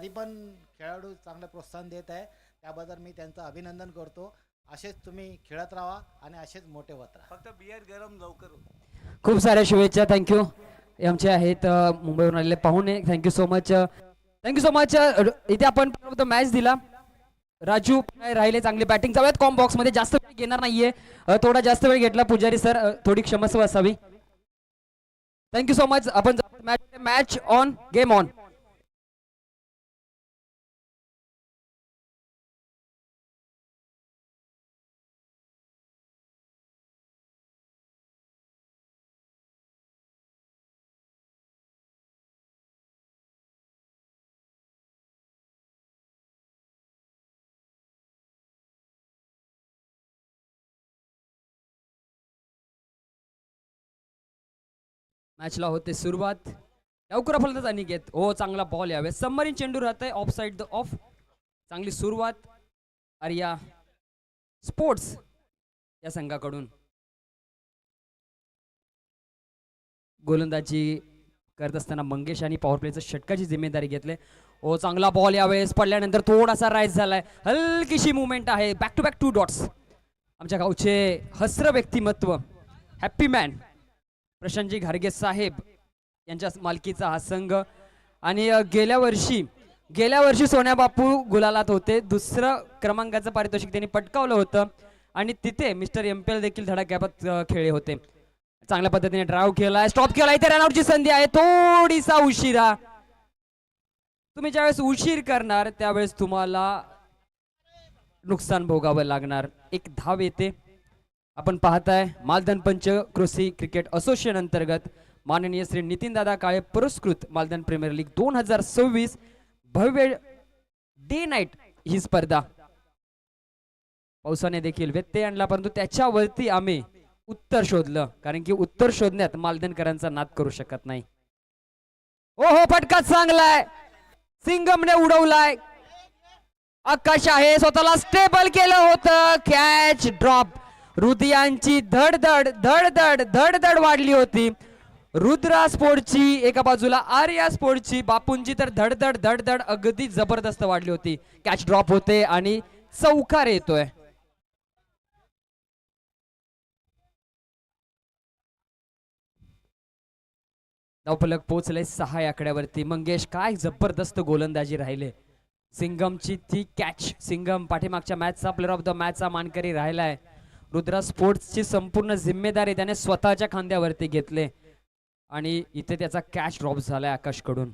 तरी पण खेळाडू चांगलं प्रोत्साहन देत आहे, त्याबद्दल मी त्यांचं अभिनंदन करतो. असेच तुम्ही खेळत राहा आणि असेच मोठे होत राहा. फक्त बियर गरम लवकर हो. खूप साऱ्या शुभेच्छा. थँक्यू. आमचे आहेत मुंबईवरून आलेले पाहुणे. Thank you so much. Thank you so much. इथे आपण मॅच दिला. राजू राहिले चांगली बॅटिंग. जाऊयात कॉम बॉक्स मध्ये. जास्त वेळ घेणार नाहीये. थोडा जास्त वेळ घेतला पुजारी सर, थोडी क्षमस्व असावी. Thank you so much. आपण मॅच ऑन, गेम ऑन. मॅचला होते सुरुवात. लवकर फलंदाज अनिकेत. हो, चांगला बॉल यावे. सबमरीन चेंडू राहत आहे ऑफ साइड द ऑफ. चांगली सुरुवात आर्या स्पोर्ट्स या संघाकडून. गोलंदाजी करत असताना मंगेश आणि पॉवर प्लेचं षटकाची जिम्मेदारी घेतले. हो, चांगला बॉल यावेळेस पडल्यानंतर थोडासा राईज झालाय. हलकीशी मुवमेंट आहे. Back to back 2 dots. आमच्या गावचे हस्र व्यक्तिमत्व हॅप्पी मॅन प्रशांतजी घारगे साहेब यांच्या मालकीचा हा संघ. आणि गेल्या वर्षी सोन्या बापू गुलालात होते. दुसरं क्रमांकाचं पारितोषिक त्यांनी पटकावलं होतं आणि तिथे मिस्टर एमपीएल देखील धडाक्यात खेळले होते. चांगल्या पद्धतीने ड्राईव्ह केलाय, स्टॉप केलाय. इथे रनआउटची संधी आहे. थोडीसा उशिरा. तुम्ही ज्यावेळेस उशीर करणार त्यावेळेस तुम्हाला नुकसान भोगावं लागणार. एक धाव येते. आपण पाहताय मालधन पंच कृषी क्रिकेट असोसिएशन अंतर्गत माननीय श्री नितीन दादा काळे पुरस्कृत मालधन प्रीमियर लीग 2026 भव्य डे नाईट ही स्पर्धा. पावसाने देखील व्यत्यय आणला, परंतु त्याच्यावरती आम्ही उत्तर शोधलं, कारण की उत्तर शोधण्यात मालधनकरांचा नाद करू शकत नाही. हो, फटका चांगलाय. सिंगमने उडवलाय. आकाश आहे स्वतःला स्टेबल केलं होतं. Catch drop. रुदियांची धडधड धडधड धडधड वाढली होती. रुद्रा स्पोर्टची एका बाजूला, आर्या स्पोर्टची, बापूंची तर धडधड धडधड अगदी जबरदस्त वाढली होती. कॅच ड्रॉप होते आणि चौकार येतोय. धावफलक पोहोचले 6 आकड्यावरती. मंगेश, काय जबरदस्त गोलंदाजी राहिले. सिंगमची ती कॅच. सिंगम पाठीमागच्या मॅचचा प्लेअर ऑफ द मॅचचा मानकरी राहिलाय. रुद्रा स्पोर्ट्सची संपूर्ण जिम्मेदारी त्याने स्वतःच्या खांद्यावरती घेतले आणि इथे त्याचा कॅच ड्रॉप झालाय आकाशकडून.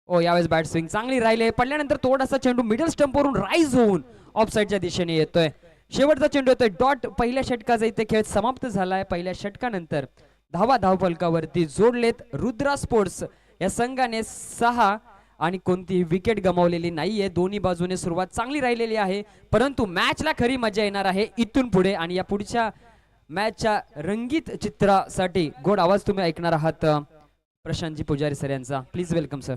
ओ, यावेळेस बॅट स्विंग चांगली राहिले. पडल्यानंतर थोडासा चेंडू मिडल स्टंपवरून राईज होऊन ऑफ साईडच्या दिशेने येतोय. शेवटचा चेंडू येतोय डॉट. पहिल्या षटकाचा इथे खेळ समाप्त झालाय. पहिल्या षटकानंतर धावफलकावरती जोडलेत. रुद्रा स्पोर्ट्स या संघाने 6 आणि कोणतीही विकेट गमावलेली नाहीये. दोन्ही बाजूने सुरुवात चांगली राहिलेली आहे, परंतु मॅचला खरी मजा येणार आहे इथून पुढे. आणि या पुढच्या मॅचच्या रंगीत चित्रासाठी गोड आवाज तुम्ही ऐकणार आहात प्रशांतजी पुजारी सर यांचा. Please welcome sir.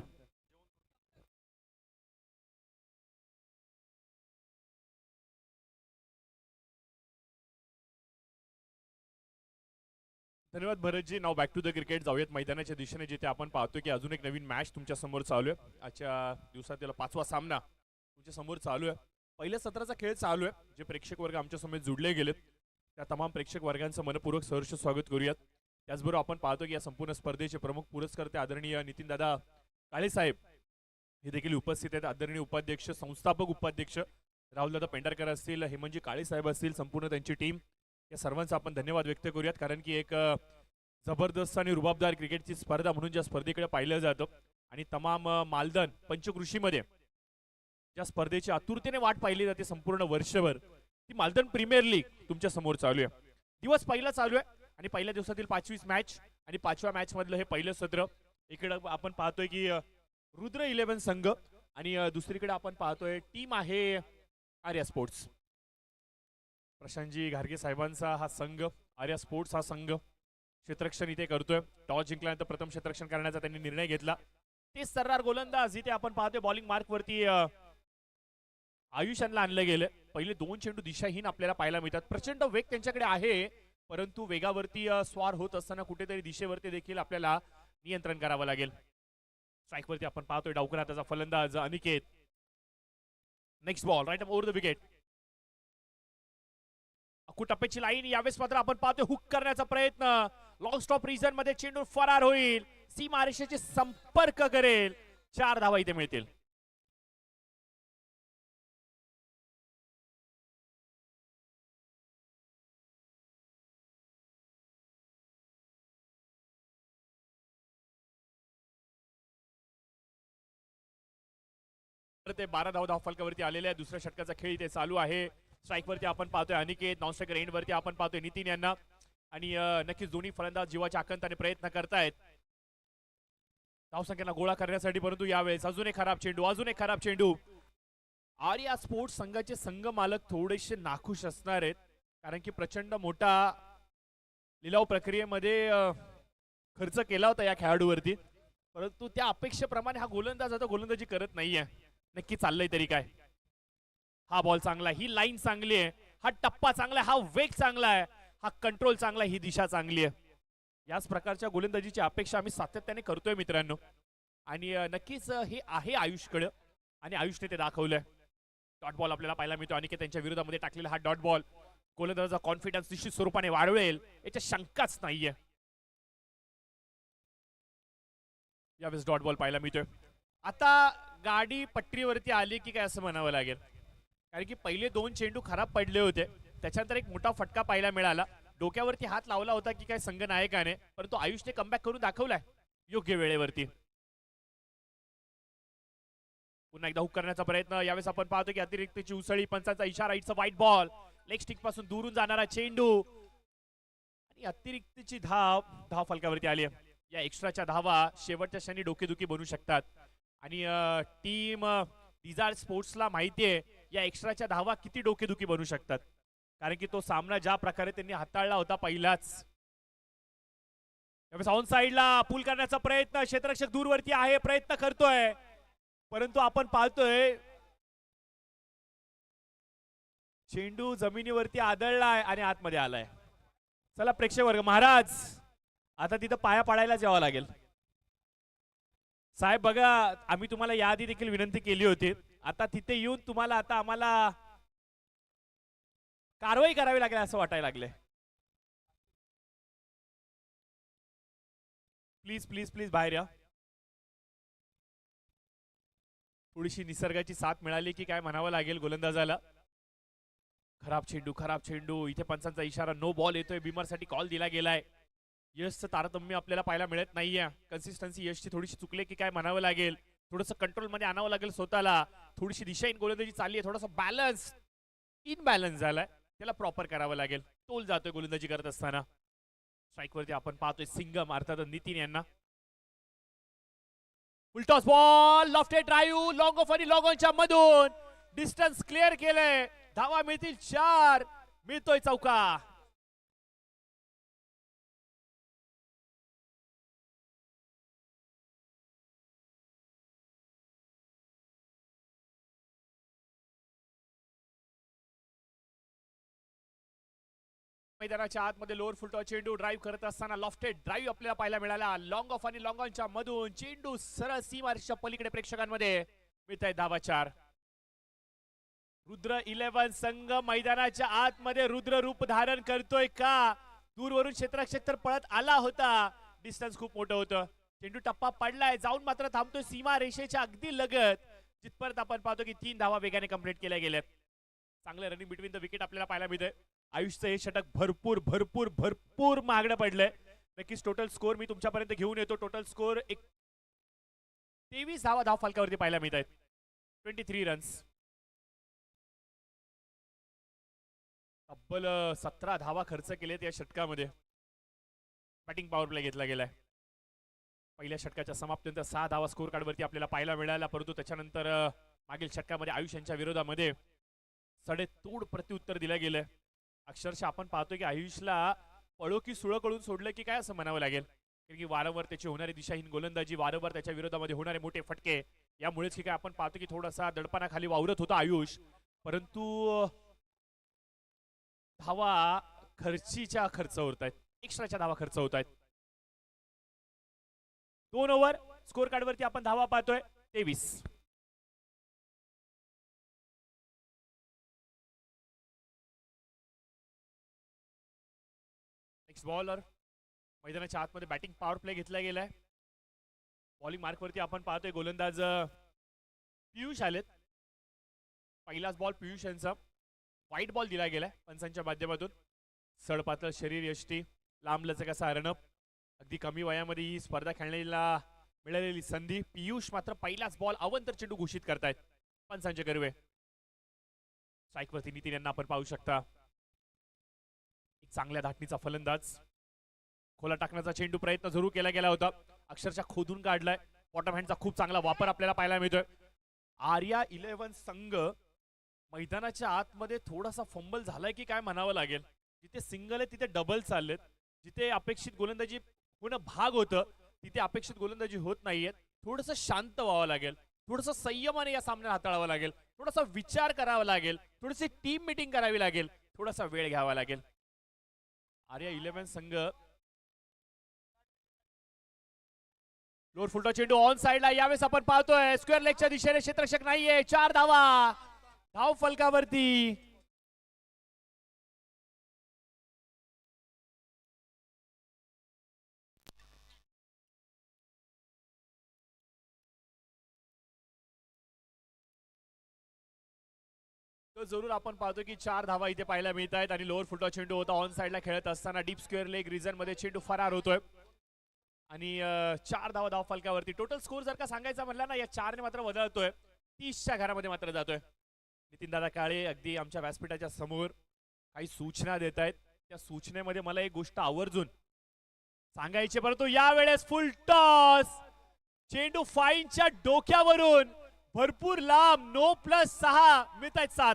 धन्यवाद भरतजी. नाव बॅक टू द क्रिकेट. जाऊयात मैदानाच्या दिशेने, जिथे आपण पाहतो की अजून एक नवीन मॅच तुमच्या समोर चालू आहे. आजच्या दिवसातील 5वा सामना तुमच्या समोर चालू आहे. पहिल्या सत्राचा खेळ चालू आहे. जे प्रेक्षक वर्ग आमच्या समोर जुडले गेलेत त्या तमाम प्रेक्षक वर्गांचं मनपूर्वक सहर्ष स्वागत करूयात. त्याचबरोबर आपण पाहतो की या संपूर्ण स्पर्धेचे प्रमुख पुरस्कर्ते आदरणीय नितीन दादा काळे साहेब हे देखील उपस्थित आहेत. आदरणीय उपाध्यक्ष, संस्थापक उपाध्यक्ष राहुलदादा पेंढारकर असतील, हेमंतजी काळे साहेब असतील, संपूर्ण त्यांची टीम, या सर्वांचा आपण धन्यवाद व्यक्त करूयात. कारण की एक जबरदस्त आणि रुबाबदार क्रिकेटची स्पर्धा म्हणून ज्या स्पर्धेकडे पाहिलं जातं आणि तमाम मालधन पंचकृषीमध्ये ज्या स्पर्धेची आतुरतेने वाट पाहिली जाते संपूर्ण वर्षभर, ती मालधन प्रीमियर लीग तुमच्या समोर चालू आहे. दिवस पहिला चालू आहे आणि पहिल्या दिवसातील 5वी मॅच आणि 5व्या मॅच मधलं हे पहिलं सत्र. इकडे आपण पाहतोय की रुद्र 11 संघ आणि दुसरीकडे आपण पाहतोय टीम आहे आर्या स्पोर्ट्स. प्रशांतजी घारगे साहेबांचा हा संघ, आर्या स्पोर्ट्स हा संघ क्षेत्ररक्षण इथे करतोय. टॉस जिंकल्यानंतर प्रथम क्षेत्ररक्षण करण्याचा त्यांनी निर्णय घेतला. ते सर्रार गोलंदाज इथे आपण पाहतोय बॉलिंग मार्क वरती आयुष्यांना आणलं गेलं. पहिले 2 चेंडू दिशाहीन आपल्याला पाहायला मिळतात. प्रचंड वेग त्यांच्याकडे आहे, परंतु वेगावरती स्वार होत असताना कुठेतरी दिशेवरती देखील आपल्याला नियंत्रण करावं लागेल. स्ट्राईक वरती आपण पाहतोय डावकर हाताचा फलंदाज Aniket. Next ball right over the wicket. टप्प्याची लाईन यावेळेस मात्र आपण पाहतोय हुक करण्याचा प्रयत्न. लॉंग स्टॉप रिजन मध्ये चेंडू फरार होईल, सीमारेषेचे संपर्क करेल. 4 धावा इथे मिळतील. ते 12 धाव फलकावरती आलेले आहे. दुसऱ्या षटकाचा खेळ इथे चालू आहे. स्ट्राईक वरती आपण पाहतोय अनिकेत, नॉन स्ट्रायकर एंड वरती आपण पाहतोय नितीन यांना. आणि नक्कीच दोन्ही फलंदाज जीवाच्या आकांताने प्रयत्न करतायत धावसंख्येला गोळा करण्यासाठी. परंतु यावेळेस अजून एक खराब चेंडू. आर्या स्पोर्ट्स संघाचे संघ मालक थोडेसे नाखुश असणार आहेत, कारण की प्रचंड मोठा लिलाव प्रक्रियेमध्ये खर्च केला होता या खेळाडूवरती, परंतु त्या अपेक्षेप्रमाणे हा गोलंदाज आता गोलंदाजी करत नाहीये. नक्की चाललंय तरी काय. हा बॉल चांगला आहे, ही लाईन चांगली आहे, हा टप्पा चांगला आहे, हा वेग चांगला आहे, हा कंट्रोल चांगला आहे, ही दिशा चांगली आहे. याच प्रकारच्या गोलंदाजीची अपेक्षा आम्ही सातत्याने करतोय मित्रांनो. आणि नक्कीच हे आहे आयुषकडे आणि आयुषने ते दाखवलंय. डॉट बॉल आपल्याला पाहायला मिळतो. अनिकेत त्यांच्या विरोधामध्ये टाकलेला हा डॉट बॉल गोलंदाजाचा कॉन्फिडन्स निश्चित स्वरूपाने वाढवेल, याच्या शंकाच नाहीये. यावेळेस डॉट बॉल पाहायला मिळतोय. आता गाडी पट्टीवरती आली की काय असं म्हणावं लागेल, कारण की पहिले 2 चेंडू खराब पडले होते, त्याच्यानंतर एक मोठा फटका पाहायला मिळाला. डोक्यावरती हात लावला होता की काय संघनायकाने, परंतु आयुषने कमबॅक करून दाखवलाय योग्य वेळेवरती. पुन्हा एकदा हुक करण्याचा प्रयत्न. यावेळेस आपण पाहतो की अतिरिक्तची उसळी, पंचांचा इशारा, it's a white ball. Leg stick पासून दूरून जाणारा चेंडू आणि अतिरिक्तची धाव फलकावरती आली. या एक्स्ट्राच्या धावा शेवटच्या क्षणी डोकेदुखी बनू शकतात आणि टीम डिझायर स्पोर्ट्सला माहितीये या एक्स्ट्राच्या धावा किती डोकेदुखी बनू शकतात, कारण की तो सामना ज्या प्रकारे त्यांनी हाताळला होता पहिलाच. ऑन साइडला पूल करण्याचा प्रयत्न, क्षेत्ररक्षक दूरवरती आहे, प्रयत्न करतोय, परंतु आपण पाहतोय चेंडू जमिनीवरती आदळलाय आणि आतमध्ये आलाय. चला प्रेक्षक वर्ग महाराज, आता तिथं पाया पाडायलाच यावं लागेल. साहेब बघा, आम्ही तुम्हाला याआधी देखील विनंती केली होती, आता तिथे येऊन तुम्हाला आता आम्हाला कारवाई करावी लागेल असं वाटायला लागले. प्लीज प्लीज प्लीज बाहेर या. थोडीशी निसर्गाची साथ मिळाली की काय म्हणावं लागेल गोलंदाजाला. खराब चेंडू. इथे पंचांचा इशारा, नो बॉल येतोय. बिमरसाठी कॉल दिला गेलाय. यशचं तारतम्य आपल्याला पाहायला मिळत नाहीये. कन्सिस्टन्सी यशची थोडीशी चुकले की काय म्हणावं लागेल. थोडंसं कंट्रोल मध्ये आणावं लागेल स्वतःला. थोडीशी दिशाहीन गोलंदाजी चालली आहे, थोडासा बॅलन्स इनबॅलन्स झालाय, त्याला प्रॉपर करावं लागेल. तोल जातोय गोलंदाजी करत असताना. स्ट्राईक वरती आपण पाहतोय सिंगम अर्थात नितीन यांना. Full toss ball, lofted drive, long off आणि लॉंग ऑनच्या मधून डिस्टन्स क्लिअर केलंय. धावा मिळतील 4, मिळतोय चौका. मैदानाच्या आतमध्ये लोअर फुलटॉ चेंडू ड्राईव्ह करत असताना लॉफ्टेड ड्राईव्ह आपल्याला पाहायला मिळाला. लॉंग ऑफ आणि लॉंग ऑनच्या मधून चेंडू सरळ सीमारेषेच्या पलीकडे प्रेक्षकांमध्ये मिळत आहे धावा 4. रुद्र 11 संघ मैदानाच्या आतमध्ये रुद्र रूप धारण करतोय का? दूरवरून क्षेत्ररक्षक तर पळत आला होता, डिस्टन्स खूप मोठं होतं. चेंडू टप्पा पडलाय, जाऊन मात्र थांबतोय सीमा रेषेच्या अगदी लगत, जिथपर्यंत आपण पाहतो की 3 धावा वेगाने कंप्लीट केल्या गेल्यात. चांगलं रनिंग बिटवीन द विकेट आपल्याला पाहायला मिळतंय. आयुषचं हे षटक भरपूर भरपूर भरपूर महागडं पडलंय. नक्कीच टोटल स्कोर मी तुमच्यापर्यंत घेऊन येतो. टोटल स्कोर 23 धावा फलकावरती पाहायला मिळत आहेत. 23 रन्स. तब्बल 17 धावा खर्च केलेत या षटकामध्ये. बॅटिंग पॉवर प्ले घेतला गेलाय. पहिल्या षटकाच्या समाप्तीनंतर 6 धावा स्कोर कार्ड वरती आपल्याला पाहायला मिळाला, परंतु त्याच्यानंतर मागील षटकामध्ये आयुष यांच्या विरोधामध्ये सडेतोड प्रत्युत्तर दिलं गेलं. अक्षरशः आपण पाहतो की आयुषला पळो की सुळं कळून सोडलं की काय असं म्हणावं लागेल, कारण की वारंवार त्याची होणारी दिशाहीन गोलंदाजी, वारंवार त्याच्या विरोधामध्ये होणारे मोठे फटके, यामुळेच की काय आपण पाहतो की थोडासा दडपणाखाली वावरत होता आयुष. परंतु धावा खर्च होत आहेत, एक्स्ट्राच्या धावा खर्च होत आहेत. 2 ओव्हर स्कोर कार्ड वरती आपण धावा पाहतोय 23. नेक्स्ट बॉलर मैदानाच्या आतमध्ये बॅटिंग पॉवर प्ले घेतला गेलाय. बॉलिंग मार्क वरती आपण पाहतोय गोलंदाज पियुष आलेत. पहिलाच बॉल पियुष यांचा व्हाईट बॉल दिला गेलाय पंचांच्या माध्यमातून. सडपातळ शरीर यष्टी, लांब लचक असा अर्णब, अगदी कमी वयामध्ये ही स्पर्धा खेळण्याला मिळालेली संधी. पियुष मात्र पहिलाच बॉल अवंतर चेंडू घोषित करतायत पंचांचे कर्वे. स्ट्राईक वरती नितीन यांना आपण पाहू शकता. एक चांगल्या धाटणीचा फलंदाज. खोला टाकण्याचा चेंडू प्रयत्न जरूर केला गेला होता, अक्षरशः खोदून काढलाय. बॉटम हँडचा खूप चांगला वापर आपल्याला पाहायला मिळतोय. आर्या 11 संघ मैदानाच्या आतमध्ये थोडासा फंबल झालाय की काय म्हणावं लागेल. जिथे सिंगल आहे तिथे डबल चाललेत. जिथे अपेक्षित गोलंदाजी होणं भाग होतं तिथे अपेक्षित गोलंदाजी होत नाहीये. थोडंसं शांत व्हावं लागेल, थोडंसं संयमाने या सामन्यात हाताळावं लागेल, थोडासा विचार करावा लागेल, थोडीशी टीम मीटिंग करावी लागेल, थोडासा वेळ घ्यावा लागेल. आर्या 11 संघ लोअर फुलटा चेंडू ऑन साइडला यावेळेस आपण पाहतोय स्क्वेअर लेगच्या दिशेने क्षेत्ररक्षक नाहीये. 4 धावा धाव फलकावरती. तो जरूर आपण पाहतो की 4 धावा इथे पाहायला मिळत आहेत आणि लोअर फुलटा चेंडू होता ऑन साइडला खेळत असताना डीप स्क्वेअर लेग रिजन मध्ये चेंडू फरार होतोय आणि 4 धावा धाव फलकावरती. टोटल स्कोर जर का सांगायचा म्हणला ना या 4 ने मात्र बदलतोय. 30च्या घरामध्ये मात्र जातोय. नितीन दादा काळे अगदी आमच्या व्यासपीठाच्या समोर काही सूचना देत आहेत. त्या सूचनेमध्ये मला एक गोष्ट आवर्जून सांगायची, परंतु यावेळेस फुल टॉस चेंडू फाईनच्या डोक्यावरून भरपूर लांब. 9+6 मिळत आहेत 7.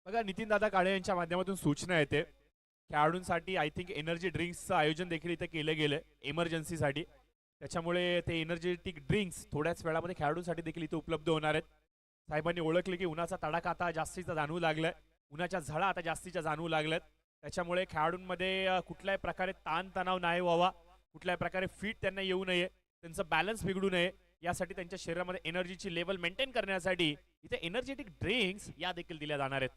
बघा नितीन दादा काळे यांच्या माध्यमातून सूचना येते खेळाडूंसाठी. आय थिंक एनर्जी ड्रिंक्सचं आयोजन देखील इथे केलं गेलं इमर्जन्सीसाठी. त्याच्यामुळे ते एनर्जेटिक ड्रिंक्स थोड्याच वेळामध्ये खेळाडूंसाठी देखील इथे उपलब्ध होणार आहेत. साहेबांनी ओळखले की उन्हाचा तडाखा आता जास्तीचा जाणवू लागलाय, उन्हाच्या झळा आता जास्तीच्या जाणवू लागल्यात. त्याच्यामुळे खेळाडूंमध्ये कुठल्याही प्रकारे ताणतणाव नाही व्हावा, कुठल्याही प्रकारे फिट त्यांना येऊ नये, त्यांचं बॅलन्स बिघडू नये, यासाठी त्यांच्या शरीरामध्ये एनर्जीची लेवल मेंटेन करण्यासाठी इथे एनर्जेटिक ड्रिंक्स या देखील दिल्या जाणार आहेत.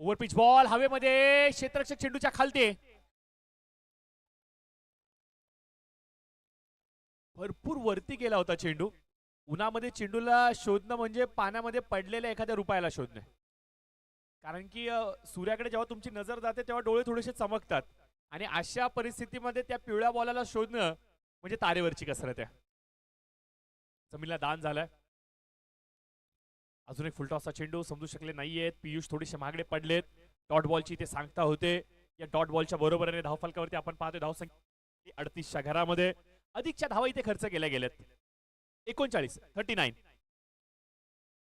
ओव्हरपिच बॉल हवेमध्ये, क्षेत्ररक्षक चेंडूच्या खालते. भरपूर वरती गेला होता चेंडू. उन्हामध्ये चेंडूला शोधणं म्हणजे पाण्यामध्ये पडलेल्या एखाद्या रुपयाला शोधणं. कारण की सूर्याकडे जेव्हा तुमची नजर जाते तेव्हा डोळे थोडेसे चमकतात आणि अशा परिस्थितीमध्ये त्या पिवळ्या बॉलाला शोधणं म्हणजे तारेवरची कसरत आहे. जमीनला दान झालाय. अजून एक फुलटॉसचा चेंडू समजू शकले नाहीयेत. पियुष थोडेसे मागडे पडलेत. डॉट बॉलची ते सांगता होते. या डॉट बॉलच्या बरोबरीने धावफलकावरती आपण पाहतोय धावसंख्या 38च्या घरामध्ये अधिकच्या धावा इथे खर्च केल्या गेल्यात. 39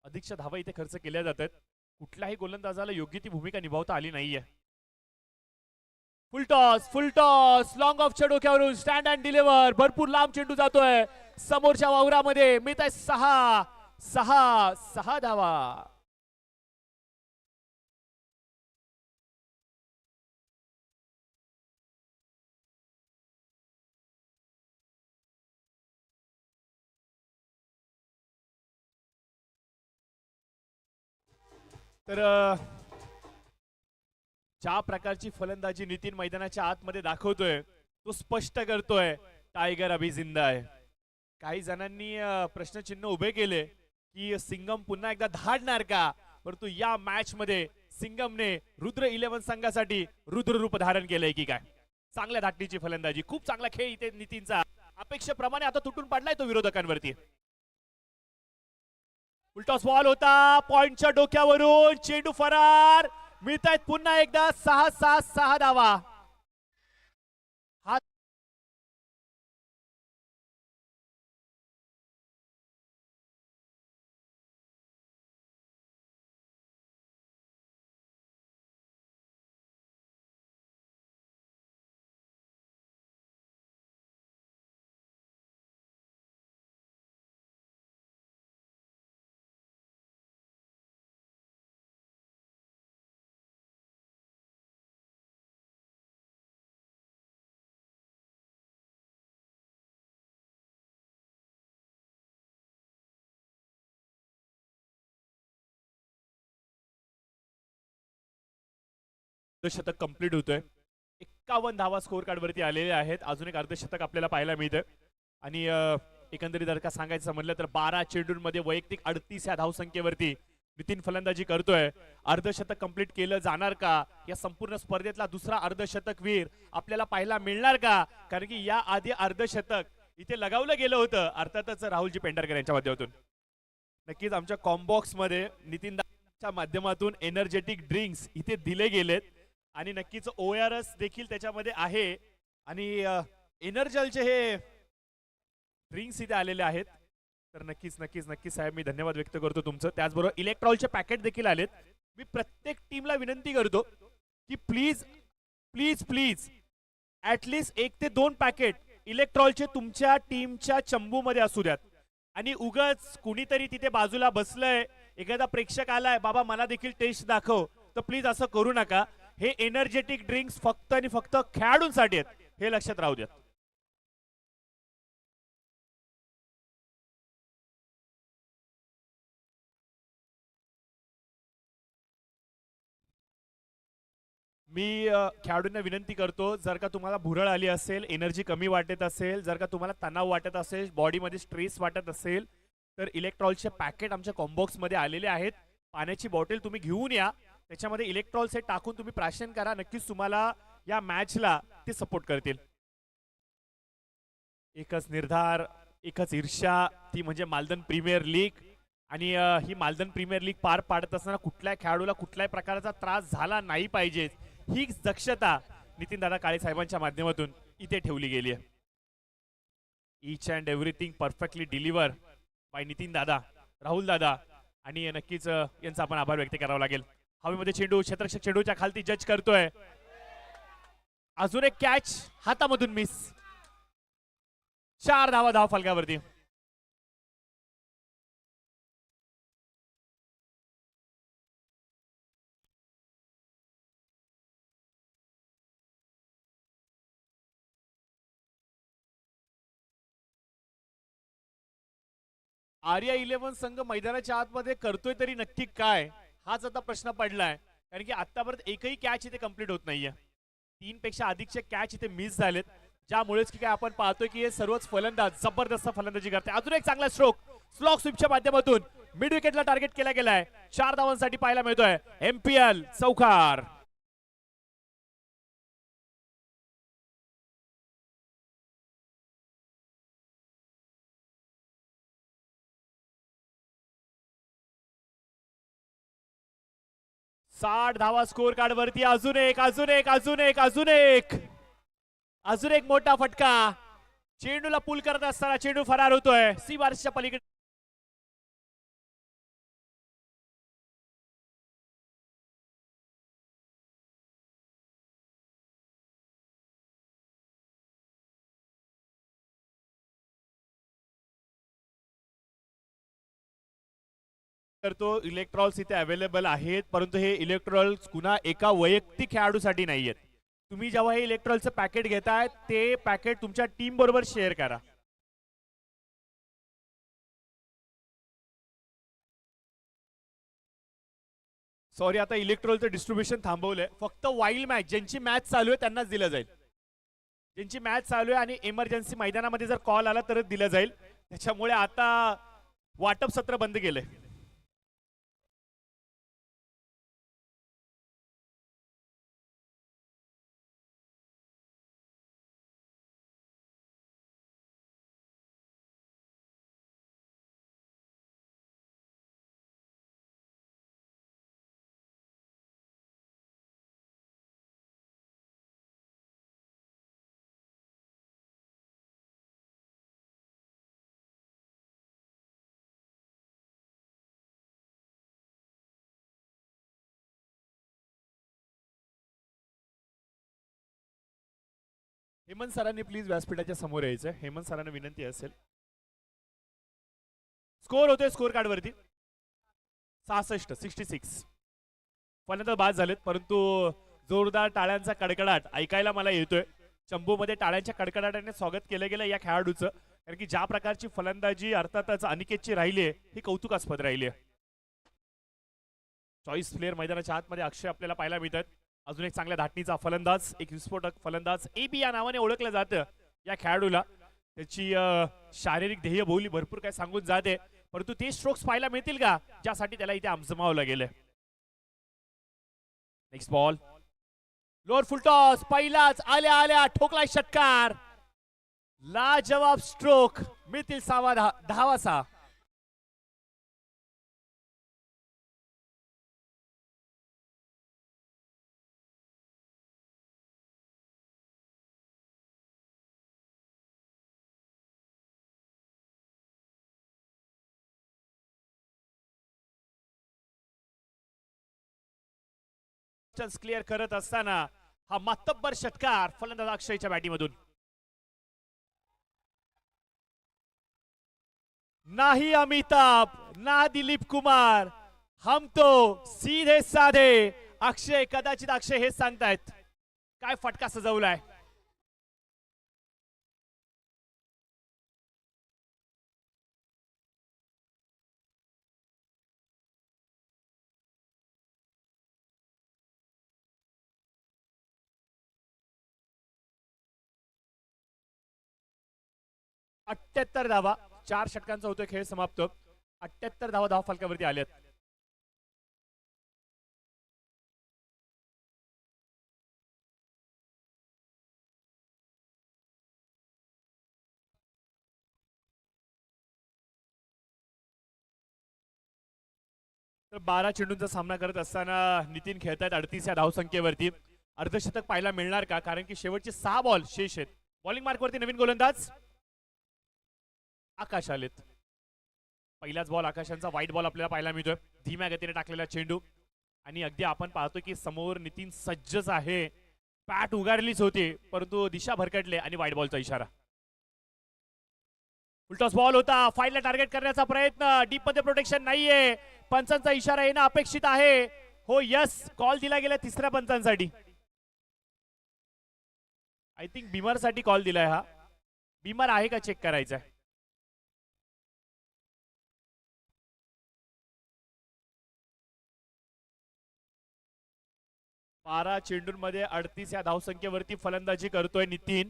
अधिकच्या धावा इथे खर्च केल्या जातात. कुठल्याही गोलंदाजाला योग्य ती भूमिका निभावता आली नाहीये. फुल टॉस लॉंग ऑफच्या डोक्यावरून स्टँड अँड डिलिव्हर. भरपूर लांब चेंडू जातोय समोरच्या वावरामध्ये. मिळत आहे 6 धावा. तर ज्या प्रकारची फलंदाजी नितीन मैदानाच्या आतमध्ये दाखवतोय तो स्पष्ट करतोय टायगर अभी जिंदा आहे. काही जणांनी प्रश्नचिन्ह उभे केले की सिंगम पुन्हा एकदा धाडणार का, परंतु या मॅच मध्ये सिंगमने रुद्र 11 संघासाठी रुद्र रूप धारण केलंय की काय. चांगल्या धाटणीची फलंदाजी, खूप चांगला खेळ इथे नितीनचा. अपेक्षेप्रमाणे आता तुटून पडलाय तो विरोधकांवरती. उलटॉस बॉल होता पॉइंटच्या डोक्यावरून चेंडू फरार. मिळतायत पुन्हा एकदा 6 धावा. अर्धशतक कंप्लीट होतोय. 51 धावा स्कोर कार्ड वरती आलेले आहेत. अजून एक अर्धशतक आपल्याला पाहायला मिळतं आणि एकंदरीत जर का सांगायचं म्हणलं तर 12 चेंडूंमध्ये वैयक्तिक 38 या धावसंख्येवरती नितीन फलंदाजी करतोय. अर्धशतक कंप्लीट केलं जाणार का? या संपूर्ण स्पर्धेतला दुसरा अर्धशतक वीर आपल्याला पाहायला मिळणार का? कारण की या आधी अर्धशतक इथे लगावलं गेलं होतं अर्थातच राहुलजी पेंढारकर यांच्या माध्यमातून. नक्कीच आमच्या कॉम्बॉक्स मध्ये नितीन च्या माध्यमातून एनर्जेटिक ड्रिंक्स इथे दिले गेलेत आणि नक्कीच ORS देखील त्याच्यामध्ये आहे आणि एनर्जलचे हे ड्रिंक्स इथे आलेले आहेत. तर नक्कीच नक्कीच नक्कीच साहेब मी धन्यवाद व्यक्त करतो तुमचं. त्याचबरोबर इलेक्ट्रॉलचे पॅकेट देखील आलेत. मी प्रत्येक टीमला विनंती करतो की प्लीज प्लीज प्लीज ऍटलीस्ट 1 ते 2 पॅकेट इलेक्ट्रॉलचे तुमच्या टीमच्या चंबूमध्ये असू द्यात. आणि उगाच कुणीतरी तिथे बाजूला बसलंय, एखादा प्रेक्षक आलाय, बाबा मला देखील टेस्ट दाखव, तर प्लीज असं करू नका. हे एनर्जेटिक ड्रिंक्स फक्त आणि फक्त खेळाडूंसाठी आहेत, हे लक्षात राहू द्यात. मी खेळाडूंना विनंती करतो, जर का तुम्हाला भुरळ आली असेल, एनर्जी कमी वाटत असेल, जर का तुम्हाला तणाव वाटत असेल, बॉडीमध्ये स्ट्रेस वाटत असेल, तर इलेक्ट्रॉलचे पॅकेट आमच्या कॉम्बॉक्स मध्ये आलेले आहेत. पाण्याची बॉटल तुम्ही घेऊन या, त्याच्यामध्ये इलेक्ट्रॉल सेट टाकून तुम्ही प्राशन करा. नक्कीच तुम्हाला या मॅचला ते सपोर्ट करतील. एकच निर्धार, एकच ईर्ष्या, ती म्हणजे मालदन प्रीमियर लीग. आणि ही मालदन प्रीमियर लीग पार पाडत असताना कुठल्या खेळाडूला कुठल्याही प्रकारचा त्रास झाला नाही पाहिजे, ही दक्षता नितीन दादा काळे साहेबांच्या माध्यमातून इथे ठेवली गेली आहे. Each and everything perfectly deliver by Nitin दादा, राहुल दादा, आणि नक्कीच यांचा आपण आभार व्यक्त करावा लागेल. हवेमध्ये चेंडू, क्षेत्ररक्षक चेंडूच्या खालती जज करतोय. अजून एक कॅच हातामधून मिस. 4 धाव फलकावरती. आर्या 11 संघ मैदानाच्या आतमध्ये करतोय तरी नक्की काय, हाच आता प्रश्न पडलाय. कारण की आतापर्यंत एकही कॅच इथे कंप्लीट होत नाहीये. 3 पेक्षा अधिकचे कॅच इथे मिस झालेत, ज्यामुळेच की काय आपण पाहतोय की हे सर्वच फलंदाज जबरदस्त फलंदाजी करते. अजून एक चांगला स्ट्रोक स्लॉक स्वीपच्या माध्यमातून मिड विकेटला टार्गेट केला गेलाय. 4 धावांसाठी पाहायला मिळतोय MPL चौकार. साठ धावा स्कोर कार्ड वरती. अजून एक अजून एक अजून एक अजून एक अजून एक मोठा फटका. चेंडूला पुल करत असताना चेंडू फरार होतोय सी बारच्या पलीकडे. तो इलेक्ट्रॉल्स इथे अवेलेबल आहेत, परंतु हे इलेक्ट्रॉल्स कुणा एका वैयक्तिक खेळाडूसाठी नाहीयेत. तुम्ही जेव्हा हे इलेक्ट्रॉलचं पॅकेट घेताय ते पॅकेट तुमच्या टीम बरोबर शेअर करा. सॉरी, आता इलेक्ट्रॉलचं डिस्ट्रीब्युशन थांबवलंय. फक्त वाईल्ड मॅच, ज्यांची मॅच चालू आहे त्यांनाच दिलं जाईल. ज्यांची मॅच चालू आहे आणि इमर्जन्सी मैदानामध्ये जर कॉल आला तरच दिलं जाईल. त्याच्यामुळे आता वाटप सत्र बंद केलंय. हेमंत सरांनी प्लीज व्यासपीठाच्या समोर यायचं. हेमंत सरांना विनंती असेल. स्कोर होतोय स्कोर कार्ड वरती 66. फलंदाज बाद झालेत, परंतु जोरदार टाळ्यांचा कडकडाट ऐकायला मला येतोय. चंबूमध्ये टाळ्यांच्या कडकडाटाने स्वागत केलं गेलं या खेळाडूचं, कारण की ज्या प्रकारची फलंदाजी अर्थातच अनिकेतची राहिली आहे ही कौतुकास्पद राहिली आहे. चॉईस प्लेअर मैदानाच्या आतमध्ये अक्षय आपल्याला पाहायला मिळतात. अजून एक चांगल्या धाटणीचा फलंदाज, एक विस्फोटक फलंदाज AB या नावाने ओळखलं जातं या खेळाडूला. त्याची शारीरिक ध्येयबोली भरपूर काय सांगून जाते, परंतु ते स्ट्रोक्स पाहायला मिळतील का ज्यासाठी त्याला इथे आमजमावलं गेलं. नेक्स्ट बॉल, लोअर फुल टॉस, पहिलाच आल्या आल्या ठोकलाय षटकार. लाजवाब स्ट्रोक, मिळतील धावा 6. क्लिअर करत असताना हा मातब्बर षटकार फलंदाज अक्षयच्या बॅटीमधून. नाही अमिताभ ना दिलीप कुमार, हम तो सीधे साधे. अक्षय, कदाचित अक्षय हेच सांगतायत. काय फटका सजवलाय. अठ्ठ्याहत्तर धावा, 4 षटकांचा होतोय खेळ समाप्त. 78 धावा धाव फलकावरती आल्यात. तर 12 चेंडूंचा सामना करत असताना नितीन खेळतायत 38 या धावसंख्येवरती. अर्धशतक पाहायला मिळणार का, कारण की शेवटचे 6 बॉल शेष आहेत. बॉलिंग मार्कवरती नवीन गोलंदाज आकाश आलेत. पहिलाच बॉल आकाशांचा वाईट बॉल आपल्याला पाहायला मिळतोय. धीम्या गतीने टाकलेला चेंडू, आणि अगदी आपण पाहतो की समोर नितीन सज्जच आहे. पॅट उगारलीच होती, परंतु दिशा भरकटले आणि वाईट बॉलचा इशारा. उलटॉस बॉल होता, फाईलला टार्गेट करण्याचा प्रयत्न, डीप मध्ये प्रोटेक्शन नाहीये. पंचांचा इशारा येणं अपेक्षित आहे. हो, यस, कॉल दिला गेला तिसऱ्या पंचांसाठी. आय थिंक बिमार साठी कॉल दिलाय. हा बिमार आहे का चेक करायचा आहे. 12 चेंडूंमध्ये 38 या धावसंख्येवरती फलंदाजी करतोय नितीन.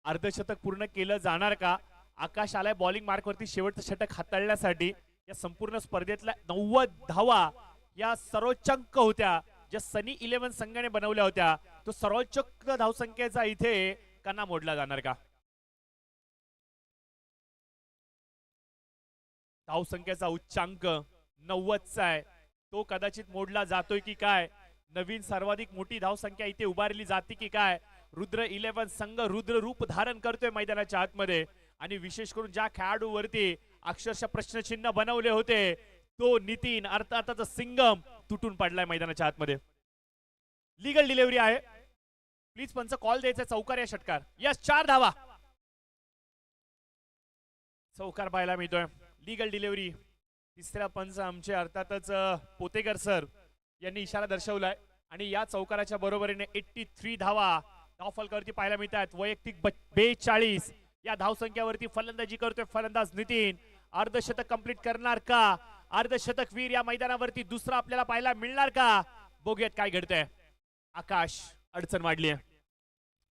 अर्धशतक पूर्ण केलं जाणार का. आकाश आलाय बॉलिंग मार्कवरती शेवटचं षटक हाताळण्यासाठी. या संपूर्ण स्पर्धेतल्या 90 धावा या सर्वोच्चांक होत्या, ज्या सनी 11 संघाने बनवल्या होत्या. तो सर्वोच्च धावसंख्येचा इथे कणा मोडला जाणार का. धावसंख्येचा उच्चांक 90चा आहे, तो कदाचित मोडला जातोय की काय. नवीन सर्वाधिक मोठी धावसंख्या इथे उभारली जाते की काय. रुद्र 11 संघ रुद्र रूप धारण करतोय मैदानाच्या आतमध्ये, आणि विशेष करून ज्या खेळाडूवरती अक्षरशः प्रश्नचिन्ह बनवले होते, तो नितीन अर्थातच सिंगम तुटून पडलाय मैदानाच्या आतमध्ये. लीगल डिलिव्हरी आहे, प्लीज पंच कॉल द्यायचा. चौकार या षटकार, यस, 4 धावा. चौकार पाहायला मिळतोय. Legal delivery. तिसऱ्या पंच आमचे अर्थातच पोतेकर सर यांनी इशारा दर्शवलाय, आणि या चौकाराच्या बरोबरीने 83 धावा धाव फलकावरती पाहायला मिळतात. वैयक्तिक 42 या धावसंख्यावरती फलंदाजी करतोय फलंदाज नितीन. अर्धशतक कंप्लीट करणार का. अर्धशतक वीर या मैदानावरती दुसरा आपल्याला पाहायला मिळणार का. बघूयात काय घडतंय. आकाश, अडचण वाढली आहे,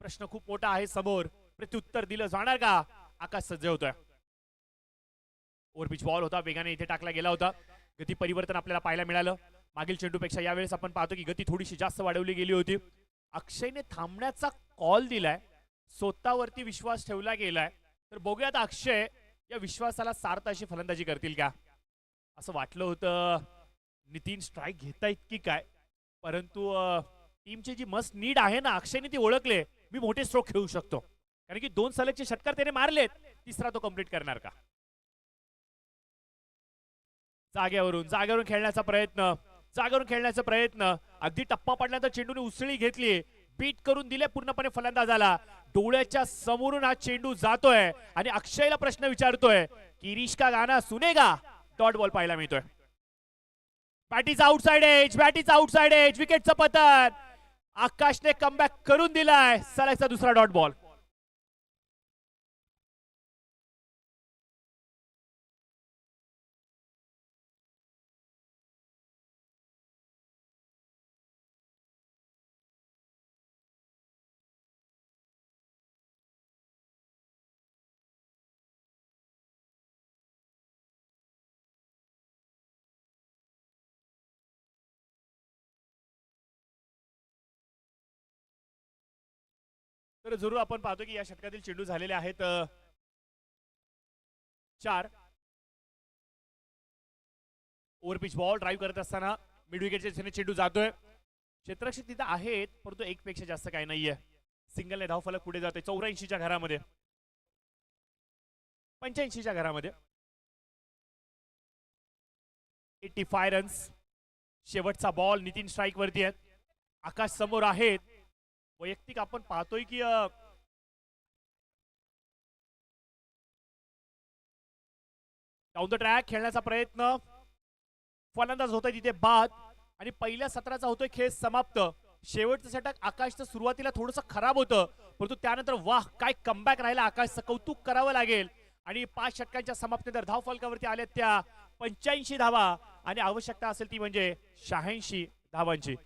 प्रश्न खूप मोठा आहे समोर. प्रत्युत्तर दिलं जाणार का. आकाश सज्ज होतोय. ओव्हरपिच बॉल होता, वेगाने इथे टाकला गेला होता. गती परिवर्तन आपल्याला पाहायला मिळालं. मागील चेंडूपेक्षा यावेळेस आपण पाहतो की गती थोडीशी जास्त वाढवली गेली होती. अक्षयने थांबण्याचा कॉल दिलाय, स्वतःवरती विश्वास ठेवला गेलाय. तर बघूयात अक्षय या विश्वासाला सार्थ अशी फलंदाजी करतील का. असं वाटलं होतं नितीन स्ट्राईक घेतायत की काय, परंतु टीमची जी मस्ट नीड आहे ना, अक्षयने ती ओळखले. मी मोठे स्ट्रोक खेळू शकतो, कारण की 2 सलगचे षटकार त्याने मारलेत. तिसरा तो कंप्लीट करणार का. जागेवरून खेळण्याचा प्रयत्न, अगदी टप्पा पडल्यानंतर चेंडूने उसळी घेतली, बीट करून दिले पूर्णपणे फलंदाजाला. डोळ्याच्या समोरून हा चेंडू जातोय, आणि अक्षयला प्रश्न विचारतोय, किरीश का गाना सुनेगा. डॉट बॉल पाहायला मिळतोय. बॅटीचा आउटसाइड एज, विकेटचं पतन. आकाशने कमबॅक करून दिलाय. सलगचा दुसरा डॉट बॉल. तर जरूर आपण पाहतो की या षटकातील चेंडू झालेले आहेत 4. ओव्हर पिच बॉल ड्राईव्ह करत असताना मिड विकेटच्या दिशेने चेंडू जातोय. क्षेत्ररक्षक तिथं आहेत परंतु एक पेक्षा जास्त काही नाहीये. सिंगलने धावफलक पुढे जातोय 84च्या घरामध्ये, 85च्या घरामध्ये. 85 रन्स. शेवटचा बॉल नितीन स्ट्राईक वरती आहेत. आकाश समोर आहेत. वैयक्तिक आपण पाहतोय की डाऊन द ट्रॅक खेळण्याचा प्रयत्न, फलंदाज होतोय तिथे बाद आणि पहिल्या सत्राचा होतोय खेळ समाप्त. शेवटचं षटक आकाशचं सुरुवातीला थोडंसं खराब होतं परंतु त्यानंतर वाह काय कमबॅक राहिला आकाशचं, कौतुक करावं लागेल. आणि 5 षटकांच्या समाप्तीनंतर धावफलकावरती आल्या त्या 85 धावा आणि आवश्यकता असेल ती म्हणजे 86 धावांची.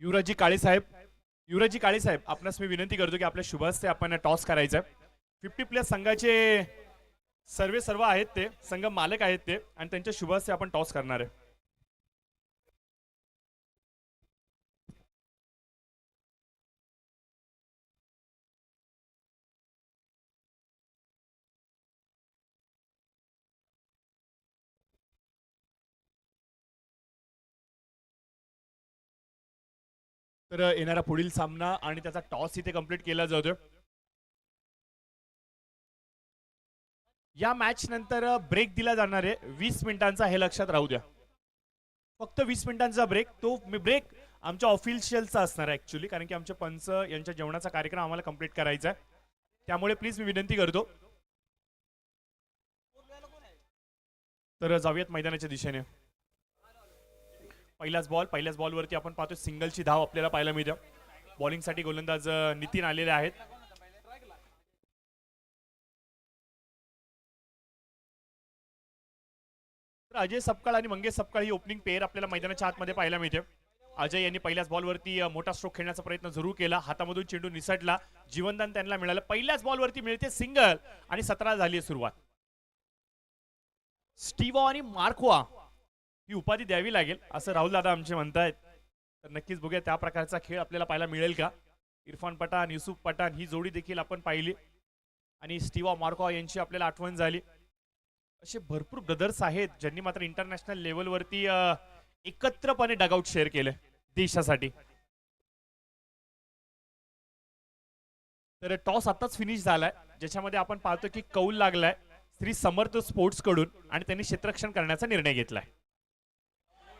युवराजजी काळे साहेब आपणास मी विनंती करतो की आपल्या शुभ हस्ते आपण टॉस करायचं. 50 प्लस संघाचे सर्व आहेत ते संघ मालक आहेत ते आणि त्यांच्या शुभ हस्ते आपण टॉस करणार आहे. तर येणारा पुढील सामना आणि त्याचा टॉस इथे कंप्लीट केला जातोय. या मॅच नंतर ब्रेक दिला जाणार आहे 20 मिनिटांचा, हे लक्षात राहू द्या. फक्त 20 मिनिटांचा ब्रेक. तो ब्रेक आमच्या ऑफिशियलचा असणार आहे ऍक्च्युली, कारण की आमच्या पंच यांच्या जेवणाचा कार्यक्रम आम्हाला कंप्लीट करायचा आहे. त्यामुळे प्लीज मी विनंती करतो. तर जाऊयात मैदानाच्या दिशेने. पहिल्याच बॉलवरती आपण पाहतो सिंगलची धाव आपल्याला पाहायला मिळते. बॉलिंगसाठी गोलंदाज नितीन आलेले आहेत. तर अजय सपकाळ आणि मंगेश सपकाळ ही ओपनिंग पेअर आपल्याला मैदानाच्या आतमध्ये पाहायला मिळते. अजय यांनी पहिल्याच बॉलवरती मोठा स्ट्रोक खेळण्याचा प्रयत्न जरूर केला. हातामधून चेंडू निसटला. जीवनदान त्यांना मिळालं. पहिल्याच बॉलवरती मिळते सिंगल आणि 17 झाली आहे सुरुवात. स्टीवा आणि मार्कवा ही उपाधी द्यावी लागेल असं राहुल दादा आमचे म्हणतायत. तर नक्कीच बघूया त्या प्रकारचा खेळ आपल्याला पाहायला मिळेल का. इरफान पठाण, युसुफ पठाण ही जोडी देखील आपण पाहिली आणि स्टीवा मार्कवा यांची आपल्याला आठवण झाली. असे भरपूर ब्रदर्स आहेत ज्यांनी मात्र इंटरनॅशनल लेवलवरती एकत्रपणे डगआउट शेअर केले देशासाठी. तर टॉस आताच फिनिश झालाय, ज्याच्यामध्ये आपण पाहतो की कौल लागलाय श्री समर्थ स्पोर्ट्स कडून आणि त्यांनी क्षेत्ररक्षण करण्याचा निर्णय घेतलाय.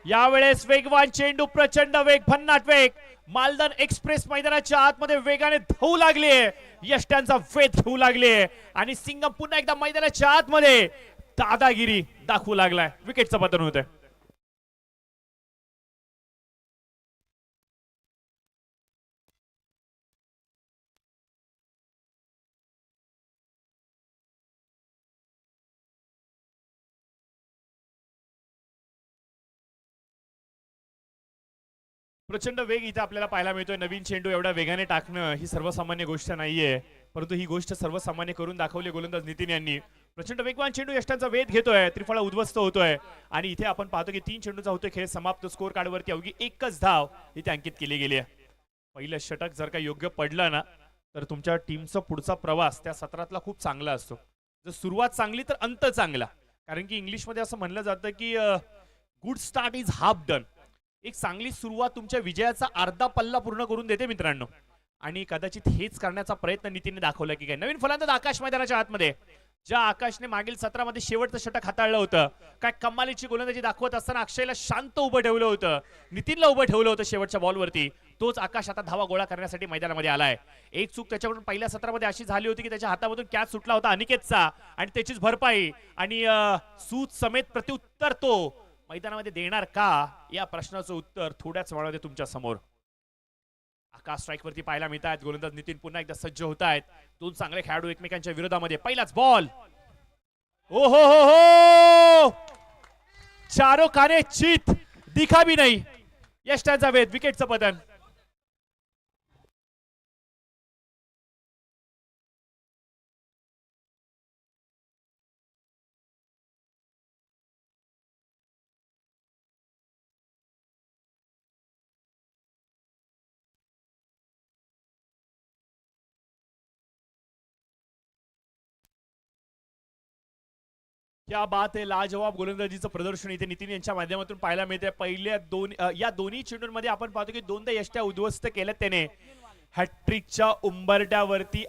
यावेळेस वेगवान चेंडू, प्रचंड वेग, भन्नाट वेग. मालदन एक्सप्रेस मैदानाच्या आतमध्ये वेगाने धावू लागलीये, यष्ट्यांचा वेध घेऊ लागलीये आणि सिंगम पुन्हा एकदा मैदानाच्या आतमध्ये दादागिरी दाखवू लागलाय. विकेटचं पतन होतंय. प्रचंड वेग इथे आपल्याला पाहायला मिळतोय. नवीन चेंडू एवढ्या वेगाने टाकणं ही सर्वसामान्य गोष्ट नाहीये, परंतु ही गोष्ट सर्वसामान्य करून दाखवली गोलंदाज नितीन यांनी. प्रचंड वेगवान चेंडू यष्टांचा वेध घेतोय, त्रिफळा उद्ध्वस्त होतोय आणि इथे आपण पाहतो की 3 चेंडूचा होतोय खेळ समाप्त. स्कोर कार्डवरती अवघी एकच धाव इथे अंकित केली गेली आहे. पहिलं षटक जर का योग्य पडलं ना तर तुमच्या टीमचा पुढचा प्रवास त्या सत्रातला खूप चांगला असतो. जर सुरुवात चांगली तर अंत चांगला, कारण की इंग्लिशमध्ये असं म्हणलं जातं की good start is half done. एक चांगली सुरुवात तुमच्या विजयाचा अर्धा पल्ला पूर्ण करून देते मित्रांनो. आणि कदाचित हेच करण्याचा प्रयत्न नितीनने दाखवला की काय. नवीन फलंदाज आकाश मैदानाच्या आतमध्ये, ज्या आकाशने मागील सत्रामध्ये शेवटचं षटक हाताळलं होतं, काय कमालीची गोलंदाजी दाखवत असताना अक्षयला शांत उभं ठेवलं होतं, नितीनला उभं ठेवलं होतं शेवटच्या बॉलवरती. तोच आकाश आता धावा गोळा करण्यासाठी मैदानामध्ये आलाय. एक चूक त्याच्याकडून पहिल्या सत्रामध्ये अशी झाली होती की त्याच्या हातामधून कॅच सुटला होता अनिकेतचा आणि त्याचीच भरपाई आणि सूत समेत प्रत्युत्तर तो मैदानामध्ये देणार का, या प्रश्नाचं उत्तर थोड्याच वेळामध्ये तुमच्या समोर. आकाश स्ट्राईक वरती पाहायला मिळतात. गोलंदाज नितीन पुन्हा एकदा सज्ज होत आहेत. 2 चांगले खेळाडू एकमेकांच्या विरोधामध्ये. पहिलाच बॉल, ओ हो हो हो, चारो काने चित दिखा भी नाही. यष्टांचा वेध, विकेटचं पतन. क्या बात आहे. लाजवाब गोलंदाजीचं प्रदर्शन इथे नितीन यांच्या माध्यमातून पाहायला मिळते. पहिल्या या दोन्ही चेंडूंमध्ये आपण पाहतो की 2दा यष्ट्या उद्ध्वस्त केल्या त्याने. हॅट्रिकच्या उंबरट्यावरती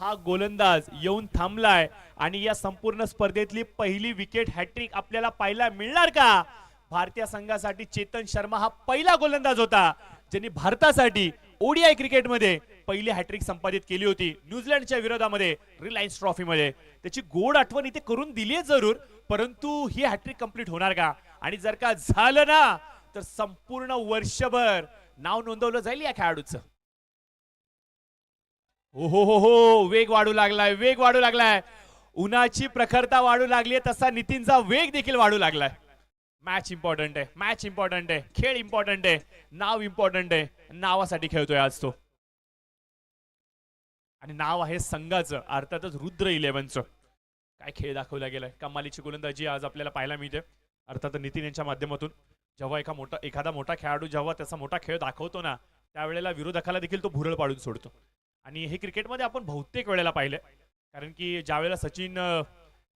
हा गोलंदाज येऊन थांबलाय आणि या संपूर्ण स्पर्धेतली पहिली विकेट हॅट्रिक आपल्याला पाहायला मिळणार का. भारतीय संघासाठी चेतन शर्मा हा पहिला गोलंदाज होता ज्यांनी भारतासाठी ओडीआय क्रिकेटमध्ये पहिली हॅट्रिक संपादित केली होती न्यूझीलंडच्या विरोधामध्ये रिलायन्स ट्रॉफीमध्ये. त्याची गोड आठवण इथे करून दिली आहे जरूर, परंतु ही हॅट्रिक कंप्लीट होणार का. आणि जर का झालं ना तर संपूर्ण वर्षभर नाव नोंदवलं जाईल या खेळाडूचं. हो हो हो हो, वेग वाढू लागलाय, वेग वाढू लागलाय. उन्हाची प्रखरता वाढू लागली तसा नितीनचा वेग देखील वाढू लागलाय. मॅच इम्पॉर्टंट आहे, मॅच इम्पॉर्टंट आहे, खेळ इम्पॉर्टंट आहे, नाव इम्पॉर्टंट आहे. नावासाठी खेळतोय आज तो आणि नाव आहे संघाचं, अर्थातच रुद्र 11चं. काय खेळ दाखवला गेलाय, कमालीची गोलंदाजी आज आपल्याला पाहायला मिळते. अर्थात नितीन यांच्या माध्यमातून जेव्हा एखादा मोठा खेळाडू जेव्हा त्याचा मोठा खेळ दाखवतो ना त्यावेळेला विरोधकाला देखील तो भुरळ पाडून सोडतो. आणि हे क्रिकेटमध्ये आपण बहुतेक वेळेला पाहिलंय, कारण की ज्यावेळेला सचिन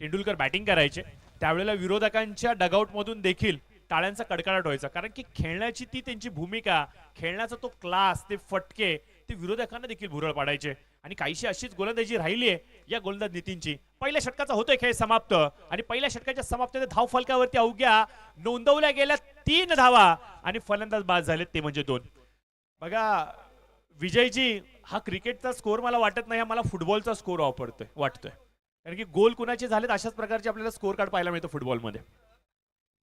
तेंडुलकर बॅटिंग करायचे त्यावेळेला विरोधकांच्या डगआउट मधून देखील टाळ्यांचा कडकडाट व्हायचा, कारण की खेळण्याची ती त्यांची भूमिका, खेळण्याचा तो क्लास, ते फटके ते विरोधकांना देखील भुरळ पाडायचे. आणि काहीशी अशीच गोलंदाजी राहिली आहे या गोलंदाज नितीनची. पहिल्या षटकाचा होतोय खेळ समाप्त आणि पहिल्या षटकाच्या समाप्तीमध्ये धाव फलकावरती अवघ्या नोंदवल्या गेल्या 3 धावा आणि फलंदाज बाद झाले ते म्हणजे 2. बघा विजयजी, हा क्रिकेटचा स्कोर मला वाटत नाही, हा मला फुटबॉलचा स्कोर वाटतोय. कारण की गोल कुणाचे झालेत अशाच प्रकारचे आपल्याला स्कोर कार्ड पाहायला मिळतं फुटबॉलमध्ये.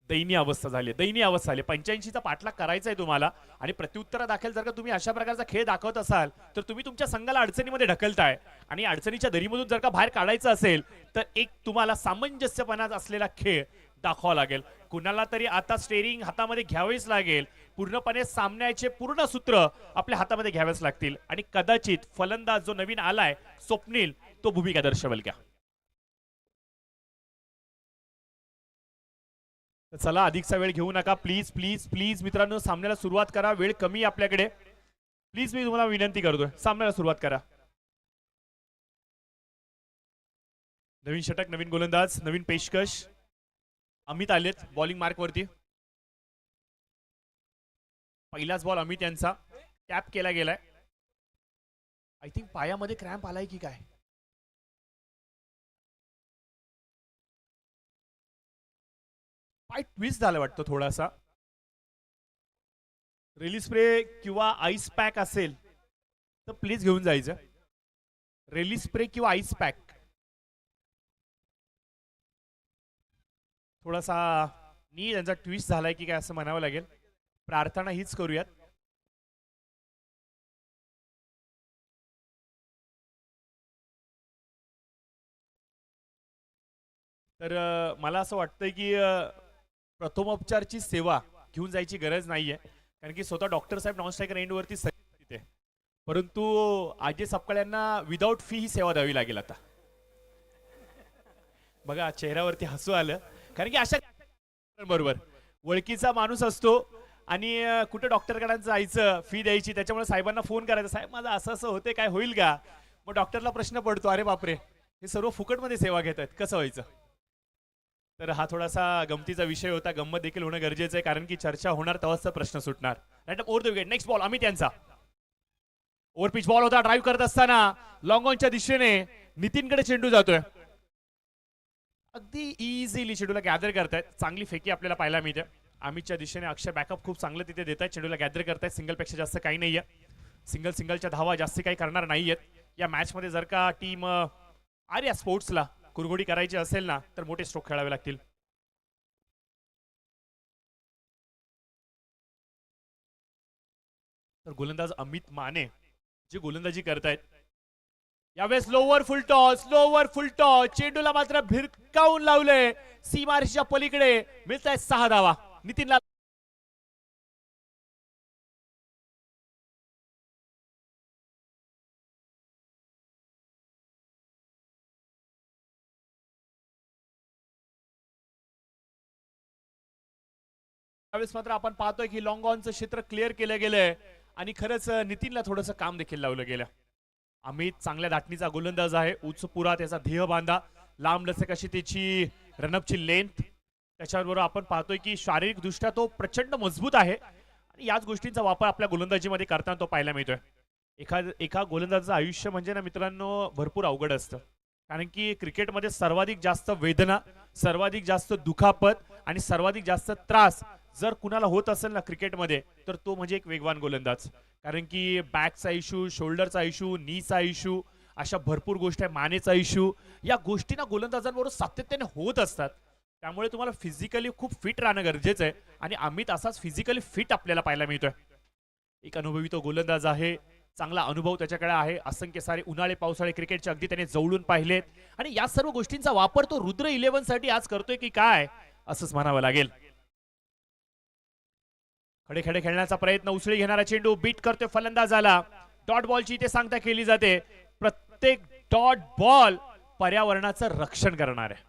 दयनीय अवस्था झाली, दयनीय अवस्था झाली. 85चा पाठलाग करायचा आहे तुम्हाला आणि प्रत्युत्तरादाखल जर का तुम्ही अशा प्रकारचा खेळ दाखवत असाल तर तुम्ही तुमच्या संघाला अडचणीमध्ये ढकलताय आणि अडचणीच्या दरीमधून जर का बाहेर काढायचं असेल तर एक तुम्हाला सामंजस्यपणा असलेला खेळ दाखवावा लागेल. कुणाला तरी आता स्टेरिंग हातामध्ये घ्यावेच लागेल. पूर्णपणे सामन्याचे पूर्ण सूत्र आपल्या हातामध्ये घ्यावेच लागतील आणि कदाचित फलंदाज जो नवीन आलाय स्वप्नील तो भूमिका दर्शवेल का. चला अधिकचा वेळ घेऊ नका प्लीज प्लीज प्लीज मित्रांनो, सामन्याला सुरुवात करा. वेळ कमी आपल्याकडे. प्लीज मी तुम्हाला विनंती करतोय, सामन्याला सुरुवात करा. नवीन षटक, नवीन गोलंदाज, नवीन पेशकश. अमित आलेत बॉलिंग मार्क वरती. पहिलाच बॉल अमित यांचा टॅप केला गेलाय. आय थिंक पायामध्ये क्रॅम्प आलाय की काय. पाय ट्विस्ट झालं वाटतं थोडासा. रिलीज स्प्रे किंवा आईस पॅक असेल तर प्लीज घेऊन जायचं. रिलीज स्प्रे किंवा आईस पॅक. थोडासा नी त्यांचा ट्विस्ट झालाय की काय असं म्हणावं लागेल. प्रार्थना हीच करूयात. तर मला असं वाटतंय की प्रथमोपचारची सेवा घेऊन जायची गरज नाहीये, कारण की स्वतः डॉक्टर साहेब नॉन स्ट्रायकर एंड वरती तिथे. परंतु अजय सपकाळ यांना विदाऊट फी ही सेवा द्यावी लागेल आता. बघा चेहऱ्यावरती हसू आलं, कारण की अशा बरोबर ओळखीचा माणूस असतो आणि कुठे डॉक्टरकडे जायचं, फी द्यायची, त्याच्यामुळे साहेबांना फोन करायचा, साहेब माझं असं असं होते काय होईल का. मग डॉक्टरला प्रश्न पडतो, अरे बापरे हे सर्व फुकटमध्ये सेवा घेत आहेत, कसं व्हायचं. तर हा थोडासा गमतीचा विषय होता. गंमत देखील होणं गरजेचं आहे, कारण की चर्चा होणार तेव्हाच प्रश्न सुटणार. Over the wicket. Next ball Amit यांचा. ओव्हर पिच बॉल होता. ड्राईव्ह करत असताना लॉंग ऑनच्या दिशेने नितीनकडे चेंडू जातोय. अगदी इझिली चेंडूला गॅदर करतायत. चांगली फेकी आपल्याला पाहायला मिळते. अमितच्या दिशेने अक्षय बॅकअप खूप चांगलं तिथे देत आहेत. चेंडूला गॅदर करतायत. सिंगल पेक्षा जास्त काही नाहीये. सिंगलच्या धावा जास्त काही करणार नाहीयेत या मॅच मध्ये. जर का टीम आर्या स्पोर्ट्सला कुरघोडी करायची असेल ना तर मोठे स्ट्रोक खेळावे लागतील. तर गोलंदाज अमित माने जे गोलंदाजी करतायत यावेळेस लोवर फुल टॉस. चेंडूला मात्र भिरकावून लावले. सीमारेषेच्या पलीकडे मिळत आहेत 6 धावा. नितीनला त्यावेळेस मात्र आपण पाहतोय की लॉंग ऑनचं क्षेत्र क्लिअर केलं गेलंय आणि खरंच नितीनला थोडंसं काम देखील लावलं गेलं. अमित चांगल्या धाटणीचा गोलंदाज आहे. उंच पुरा त्याचा ध्येय बांधा, लांब लचक अशी त्याची रनअपची लेंथ. त्याच्याबरोबर आपण पाहतोय की शारीरिक दृष्ट्या तो प्रचंड मजबूत आहे आणि याच गोष्टींचा वापर आपल्या गोलंदाजीमध्ये करताना तो पाहायला मिळतोय. एका गोलंदाजाचं आयुष्य म्हणजे ना मित्रांनो भरपूर अवघड असतं, कारण की क्रिकेटमध्ये सर्वाधिक जास्त वेदना, सर्वाधिक जास्त दुखापत आणि सर्वाधिक जास्त त्रास जर कुणाला होत असेल ना क्रिकेटमध्ये तर तो म्हणजे एक वेगवान गोलंदाज. कारण की बॅकचा इश्यू, शोल्डरचा इश्यू, नीचा इश्यू, अशा भरपूर गोष्टी आहे, मानेचा इश्यू, या गोष्टी ना गोलंदाजांबरोबर सातत्याने होत असतात. त्यामुळे तुम्हाला फिजिकली खूप फिट राहणं गरजेचं आहे आणि अमित असाच फिजिकली फिट आपल्याला पाहायला मिळतोय. एक अनुभवी तो गोलंदाज आहे. चांगला अनुभव त्याच्याकडे आहे. असंख्य सारे उन्हाळे पावसाळे क्रिकेटचे अगदी त्याने जवळून पाहिलेत आणि या सर्व गोष्टींचा वापर तो रुद्र 11 साठी आज करतोय की काय असंच म्हणावं लागेल. खडे खडे खेळण्याचा प्रयत्न, उसळी घेणारा चेंडू बीट करतोय फलंदाजाला. डॉट बॉलची इथे सांगता केली जाते. प्रत्येक डॉट बॉल पर्यावरणाचं रक्षण करणार आहे.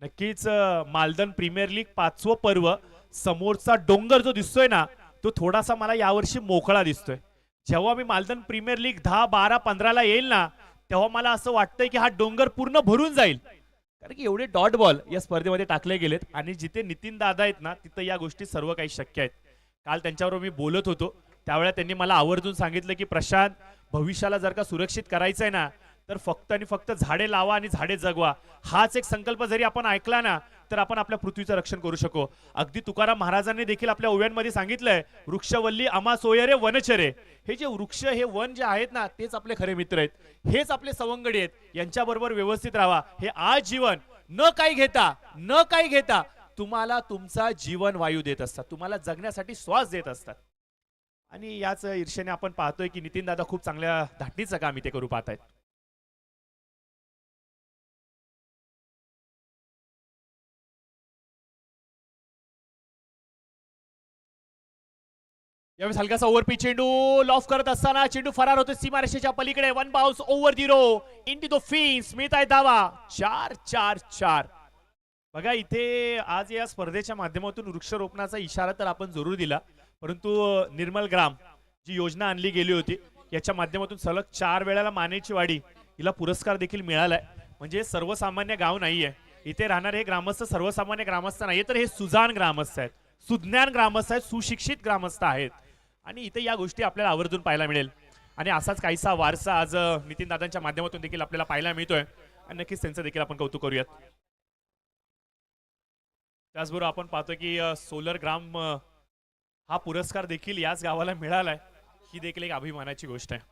नक्कीच मालदन प्रीमियर लीग 5वं पर्व, समोरचा डोंगर जो दिसतोय ना तो थोडासा मला यावर्षी मोकळा दिसतोय. जेव्हा मी मालदन प्रीमियर लीग 10, 12, 15 ला येईल ना तेव्हा मला असं वाटतंय की हा डोंगर पूर्ण भरून जाईल, कारण की एवढे डॉट बॉल या स्पर्धेमध्ये टाकले गेलेत आणि जिथे नितीन दादा आहेत ना तिथं या गोष्टी सर्व काही शक्य आहेत. काल त्यांच्याबरोबर मी बोलत होतो त्यावेळेला त्यांनी मला आवर्जून सांगितलं की प्रशांत, भविष्याला जर का सुरक्षित करायचंय ना तर फक्त आणि फक्त झाडे लावा आणि झाडे जगवा हाच एक संकल्प जरी आपण ऐकला ना तर आपण आपल्या पृथ्वीचं रक्षण करू शकू. अगदी तुकाराम महाराजांनी देखील आपल्या ओव्यांमध्ये सांगितलंय वृक्षवल्ली आम्हा सोयरे वनचरे. हे जे वृक्ष हे वन जे आहेत ना तेच आपले खरे मित्र आहेत, हेच आपले सवंगडी आहेत, यांच्याबरोबर व्यवस्थित राहा. हे आज जीवन न काही घेता तुम्हाला तुमचा जीवन वायू देत असतात, तुम्हाला जगण्यासाठी श्वास देत असतात. आणि याच ईर्षेने आपण पाहतोय की नितीन दादा खूप चांगल्या धाटणीचं काम इथे करू पाहतायत. यावेळेस हलकासा ओव्हर पी चेंडू लॉफ करत असताना चेंडू फरार होतो सीमारेषेच्या पलीकडे. One bounce over 0 into the fins. मिळत आहे धावा 4-4-4. बघा इथे आज या स्पर्धेच्या माध्यमातून वृक्षारोपणाचा इशारा तर आपण जरूर दिला, परंतु निर्मल ग्राम जी योजना आणली गेली होती याच्या माध्यमातून सलग 4 वेळेला मानेची वाडी हिला पुरस्कार देखील मिळालाय. म्हणजे सर्वसामान्य गाव नाहीये, इथे राहणारे हे ग्रामस्थ सर्वसामान्य ग्रामस्थ नाहीये, तर हे सुजाण ग्रामस्थ आहेत, सुज्ञान ग्रामस्थ आहेत, सुशिक्षित ग्रामस्थ आहेत. आणि इथे या गोष्टी आपल्याला आवर्जून पाहायला मिळेल. आणि असाच काहीसा वारसा आज नितीन दादांच्या माध्यमातून देखील आपल्याला पाहायला मिळतोय आणि नक्कीच त्यांचं देखील आपण कौतुक करूयात. त्याचबरोबर आपण पाहतो की सोलर ग्राम हा पुरस्कार देखील याच गावाला मिळालाय, ही देखील एक अभिमानाची गोष्ट आहे.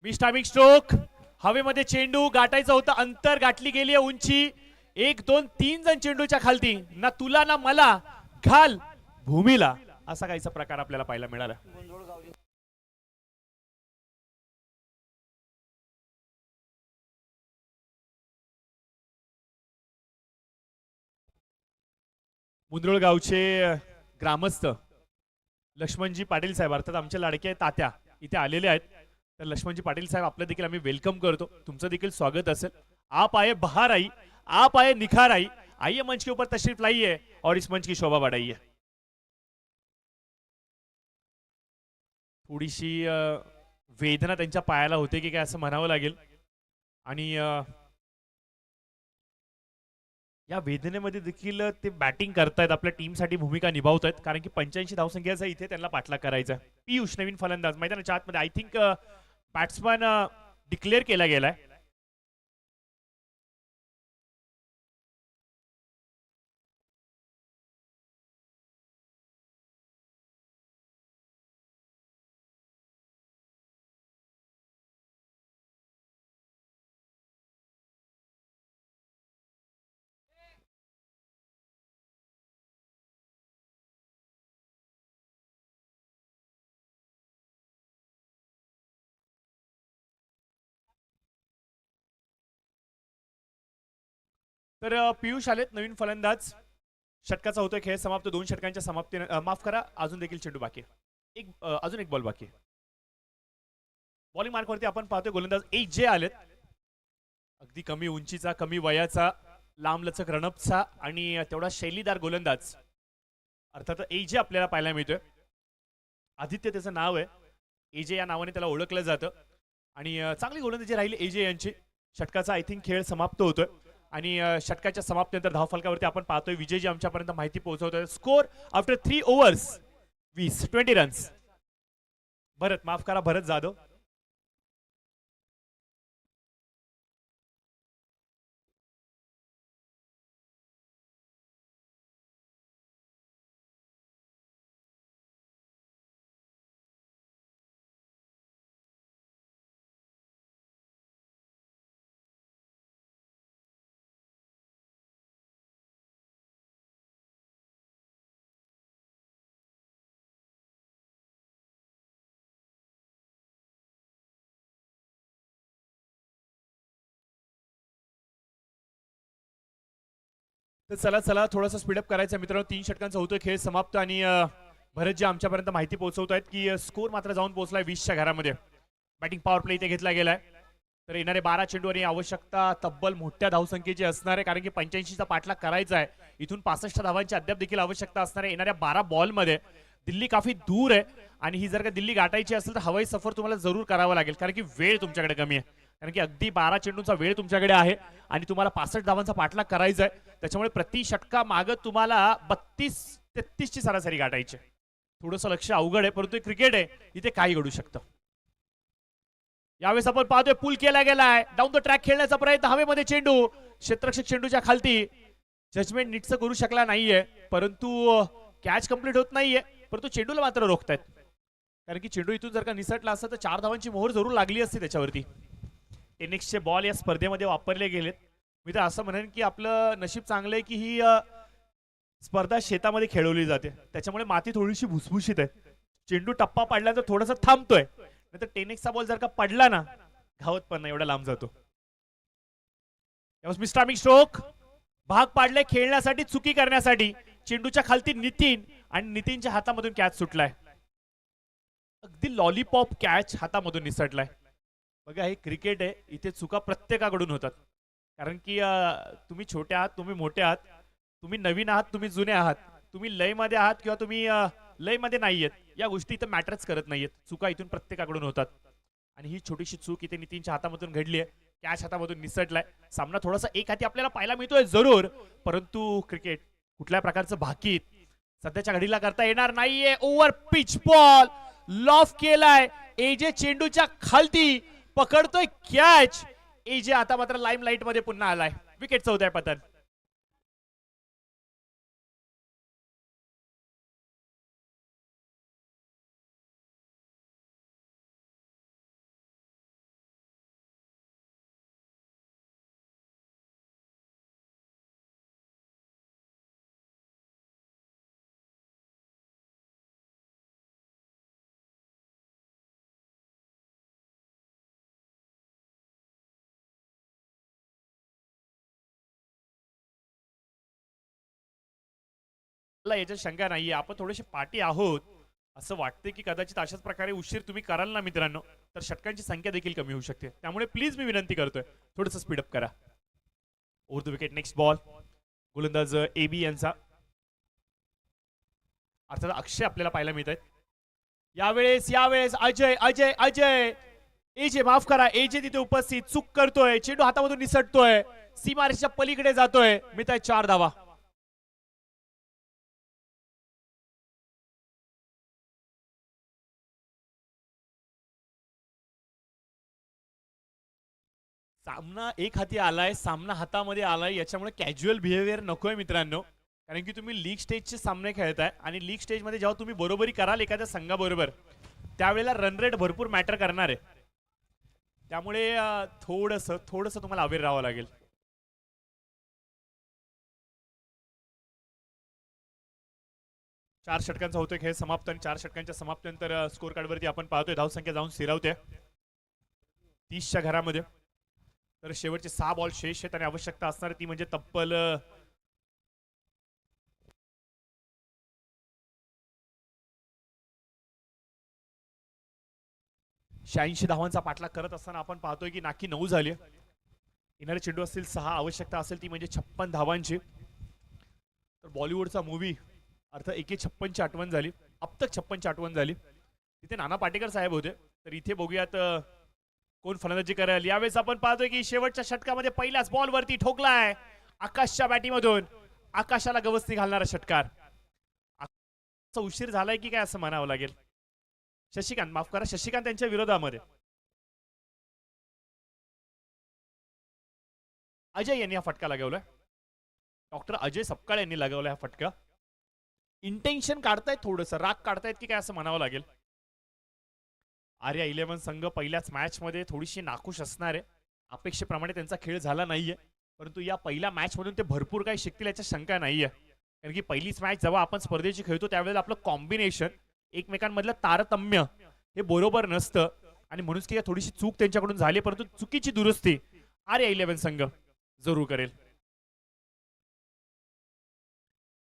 मिस टायमिंग स्ट्रोक हवेमध्ये चेंडू गाठायचा होता, अंतर गाठली गेली आहे, उंची 1 2 3 जण चेंडूच्या खालती, ना तुला ना मला घाल भूमीला, असा काहीचा प्रकार आपल्याला पाहायला मिळाला. मुंद्रोळ गावचे ग्रामस्थ लक्ष्मणजी पाटील साहेब अर्थात आमचे लाडके तात्या इथे आलेले आहेत. तर लक्ष्मणजी पाटील साहेब आपलं देखील आम्ही वेलकम करतो, तुमचं देखील स्वागत असेल. आप आए बहार आई, आप आए निखार आई, आइए मंच के ऊपर तशरीफ लाइए और इस मंच की शोभा बढ़ाइए. थोडीशी वेदना त्यांच्या पायाला होते की काय असं म्हणावं लागेल. आणि या वेदनेमध्ये देखील ते बॅटिंग करतायत, आपल्या टीमसाठी भूमिका निभावत आहेत, कारण की 85 धावसंख्येचा इथे त्यांना पाठलाग करायचा. पियुष नवीन फलंदाज मैदानाच्या आतमध्ये, आय थिंक बॅट्समन डिक्लेअर केला गेलाय. तर पियुष आलेत नवीन फलंदाज. षटकाचा होतोय खेळ समाप्त, 2 षटकांच्या समाप्तीने माफ करा अजून देखील चेंडू बाकी आहे, अजून एक बॉल बाकी आहे. बॉलिंग मार्कवरती आपण पाहतोय गोलंदाज AJ आलेत. अगदी कमी उंचीचा, कमी वयाचा, लांबलचक रणपचा आणि तेवढा शैलीदार गोलंदाज अर्थात AJ आपल्याला पाहायला मिळतोय. आदित्य त्याचं नाव आहे, AJ या नावाने त्याला ओळखलं जातं. आणि चांगली गोलंदाजी राहिली AJ यांची. षटकाचा आय थिंक खेळ समाप्त होतोय आणि षटकाच्या समाप्तीनंतर धावफलकावरती आपण पाहतोय विजयजी आमच्यापर्यंत माहिती पोहोचवतोय. Score after 3 overs 20 runs. Bharat माफ करा, भरत जाधव. तर चला चला थोडासा स्पीडअप करायचा मित्रांनो. 3 षटकांचा होतोय खेळ समाप्त आणि भरत जी आमच्यापर्यंत माहिती पोहोचवत आहेत की स्कोर मात्र जाऊन पोहोचलाय 20च्या घरामध्ये. बॅटिंग पॉवर प्ले इथे घेतला गेलाय. तर येणारे 12 चेंडूवर ही आवश्यकता तब्बल मोठ्या धावसंख्येची असणार आहे, कारण की 85चा पाठलाग करायचा आहे. इथून 65 धावांची अद्याप देखील आवश्यकता असणार आहे. येणाऱ्या 12 बॉलमध्ये दिल्ली काफी दूर आहे आणि ही जर का दिल्ली गाठायची असेल तर हवाई सफर तुम्हाला जरूर करावा लागेल, कारण की वेळ तुमच्याकडे कमी आहे. कारण की अगदी 12 चेंडूंचा वेळ तुमच्याकडे आहे आणि तुम्हाला 65 धावांचा पाठलाग करायचा आहे. त्याच्यामुळे प्रति षटका मागं तुम्हाला 32-33 ची सरासरी गाठायची. थोडंसं लक्ष अवघड आहे, परंतु क्रिकेट आहे, इथे काही घडू शकतं. यावेळेस आपण पाहतोय पूल केला गेलाय, डाऊन द ट्रॅक खेळण्याचा प्रयत्न, हवेमध्ये चेंडू, क्षेत्ररक्षक चेंडूच्या खालती, जजमेंट नीटचं करू शकला नाहीये, परंतु कॅच कंप्लीट होत नाहीये, परंतु चेंडूला मात्र रोखतायत. कारण की चेंडू इथून जर का निसटला असता तर 4 धावांची मोहर जरूर लागली असती त्याच्यावरती. टेनिसचे बॉल या स्पर्धेमध्ये वापरले गेलेत. मी तर असं म्हणेन की आपलं नशीब चांगलं आहे की ही स्पर्धा शेतामध्ये खेळवली जाते, त्याच्यामुळे माती थोडीशी भुसभुशीत आहे. चेंडू टप्पा पडल्यानंतर थोडासा थांबतोय, नाहीतर टेनिसचा बॉल जर का पडला ना धावत पण नाही, एवढा लांब जातो. मिस्टामिक स्ट्रोक भाग पाडले खेळण्यासाठी, चुकी करण्यासाठी. चेंडूच्या खालती नितीन आणि नितीनच्या हातामधून कॅच सुटलाय. अगदी लॉलीपॉप कॅच हातामधून निसटलाय. बघा हे क्रिकेट आहे, इथे चुका प्रत्येकाकडून होतात. कारण की तुम्ही छोटे आहात, तुम्ही मोठे आहात, तुम्ही नवीन आहात, तुम्ही जुने आहात, तुम्ही लय मध्ये आहात किंवा तुम्ही लय मध्ये नाहीयेत, या गोष्टी इथं मॅटरच करत नाहीयेत. चुका इथून प्रत्येकाकडून होतात आणि ही छोटीशी चूक इथे नितीनच्या हातामधून घडली आहे. कॅच हातामधून निसटलाय. सामना थोडासा एक हाती आपल्याला पाहायला मिळतोय जरूर, परंतु क्रिकेट कुठल्या प्रकारचं भाकीत सध्याच्या घडीला करता येणार नाहीये. ओव्हर पिच बॉल लॉफ केलाय, एजे चेंडूच्या खालती पकडतोय कॅच. एजे आता मात्र लाईमलाईट मध्ये पुन्हा आलाय. विकेटचं होत आहे पतन. मला याच्यात शंका नाहीये, आपण थोडेसे पाठी आहोत असं वाटते की कदाचित अशाच प्रकारे उशीर तुम्ही कराल ना मित्रांनो तर षटकांची संख्या देखील कमी होऊ शकते. त्यामुळे प्लीज मी विनंती करतोय थोडंसं स्पीडअप करा. Over the wicket next ball, गोलंदाज एबी यांचा, अर्थात अक्षय आपल्याला पाहायला मिळत आहेत. यावेळेस यावेळेस अजय अजय अजय एजे माफ करा, एजे तिथे उपस्थित, चूक करतोय, चेंडू हातामधून निसटतोय, सीमारेषेच्या पलीकडे जातोय. मिळत 4 धावा. सामना एक हाती आलाय, सामना हातामध्ये आलाय, याच्यामुळे कॅज्युअल बिहेवियर नकोय मित्रांनो. कारण की तुम्ही लीग स्टेजचे सामने खेळताय आणि लीग स्टेजमध्ये जेव्हा तुम्ही बरोबरी कराल एखाद्या संघाबरोबर त्यावेळेला रन रेट भरपूर मॅटर करणार आहे. त्यामुळे थोडंसं तुम्हाला अवेअर राहावं लागेल. चार षटकांचा होतोय खेळ समाप्त आणि 4 षटकांच्या समाप्तीनंतर स्कोर कार्डवरती आपण पाहतोय धावसंख्या जाऊन स्थिरावते 30च्या घरामध्ये. तर शेवटचे 6 बॉल शेष आहेत आणि आवश्यकता असणार ती म्हणजे तब्बल 86 धावांचा पाठलाग करत असताना आपण पाहतोय की नाकी 9 झाली. येणारे चेंडू असतील 6, आवश्यकता असेल ती म्हणजे 56 धावांची. तर बॉलिवूडचा मूवी अर्थ एके 56ची आठवण झाली, अब तक 56ची आठवण झाली. तिथे नाना पाटेकर साहेब होते. तर इथे बघूयात कोण फलंदाजी करेल. यावेळेस आपण पाहतोय की शेवटच्या षटकामध्ये पहिल्याच बॉल वरती ठोकलाय आकाशच्या बॅटिंगमधून. आकाशाला गवसणी घालणारा षटकार. उशीर झालाय की काय असं म्हणावं लागेल. शशिकांत माफ करा, शशिकांत यांच्या विरोधामध्ये अजय यांनी हा फटका लगावलाय. डॉक्टर अजय सपकाळ यांनी लगावला हा फटका. इंटेन्शन काढतायत, थोडंसं राग काढतायत की काय असं म्हणावं लागेल. आर्या 11 संघ पहिल्याच मॅच मध्ये थोडीशी नाखुश असणार आहे. अपेक्षेप्रमाणे त्यांचा खेळ झाला नाहीये, परंतु या पहिल्या मॅच मधून ते भरपूर काही शिकतील याच्या शंका नाहीये. कारण की पहिलीच मॅच जेव्हा आपण स्पर्धेची खेळतो त्यावेळेला आपलं कॉम्बिनेशन एकमेकांमधलं तारतम्य हे बरोबर नसतं आणि म्हणूनच की थोडीशी चूक त्यांच्याकडून झाली, परंतु चुकीची दुरुस्ती आर्या 11 संघ जरूर करेल.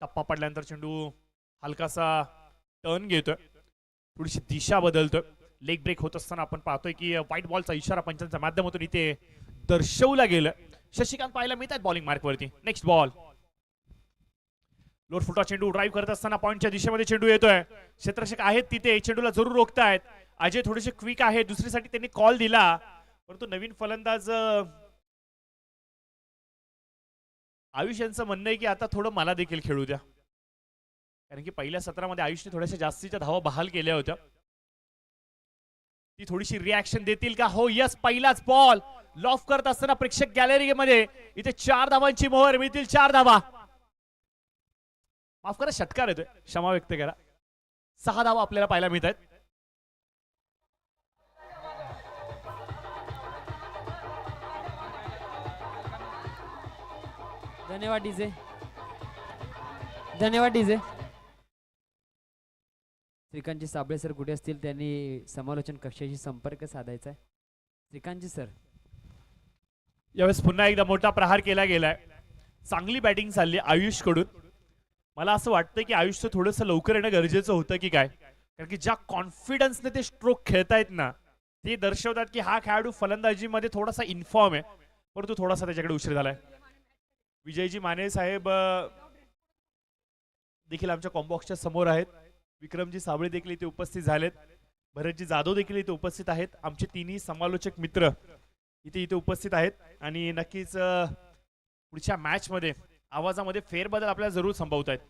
टप्पा पडल्यानंतर चेंडू हलकासा टर्न घेतोय, थोडीशी दिशा बदलतोय. लेग ब्रेक होत असताना आपण पाहतोय की व्हाईट बॉलचा इशारा पंचांच्या माध्यमातून इथे दर्शवला गेला. शशिकांत पाहायला मिळतात बॉलिंग मार्क वरती. नेक्स्ट बॉल, लोट फुटा चेंडू ड्राईव्ह करत असताना पॉइंटच्या दिशेमध्ये चेंडू येतोय. क्षेत्ररक्षक आहेत तिथे, चेंडूला जरूर रोखतायत. अजय थोडेसे क्विक आहे, दुसरीसाठी त्यांनी कॉल दिला, परंतु नवीन फलंदाज आयुष यांचं म्हणणं आहे की आता थोडं मला देखील खेळू द्या. कारण की पहिल्या सत्रामध्ये आयुषने थोड्याशा जास्तीच्या धावा बहाल केल्या होत्या. ती थोडीशी रिॲक्शन देतील का? हो यस, पहिलाच बॉल लॉफ करत असताना प्रेक्षक गॅलरीमध्ये इथे 4 धावांची मोहर मिळतील. 4 धावा, माफ करा षटकार येतोय, क्षमा व्यक्त करा. 6 धावा आपल्याला पाहायला मिळत आहेत. धन्यवाद डीजे, धन्यवाद डीजे. श्रीकांतजी साबळे सर कुठे असतील, त्यांनी समालोचन कक्षाशी संपर्क साधायचा आहे. श्रीकांतजी सर. यावेळेस पुन्हा एकदा मोठा प्रहार केला गेलाय. चांगली बॅटिंग चालली आयुष कडून. मला असं वाटतं की आयुषचं थोडंसं लवकर येणं गरजेचं होतं की काय, कारण की ज्या कॉन्फिडन्सने ते स्ट्रोक खेळतायत ना, ते दर्शवतात की हा खेळाडू फलंदाजीमध्ये थोडासा इन्फॉर्म आहे, परंतु थोडासा त्याच्याकडे उशीर झालाय. विजयजी माने साहेब देखील आमच्या कॉम्बॉक्सच्या समोर आहेत. विक्रमजी साबळे देखील इथे उपस्थित झालेत. भरतजी जाधव देखील इथे उपस्थित आहेत. आमचे तिन्ही समालोचक मित्र इथे उपस्थित आहेत. आणि नक्कीच पुढच्या मॅच मध्ये आवाजामध्ये फेरबदल आपल्याला जरूर संभवत आहेत.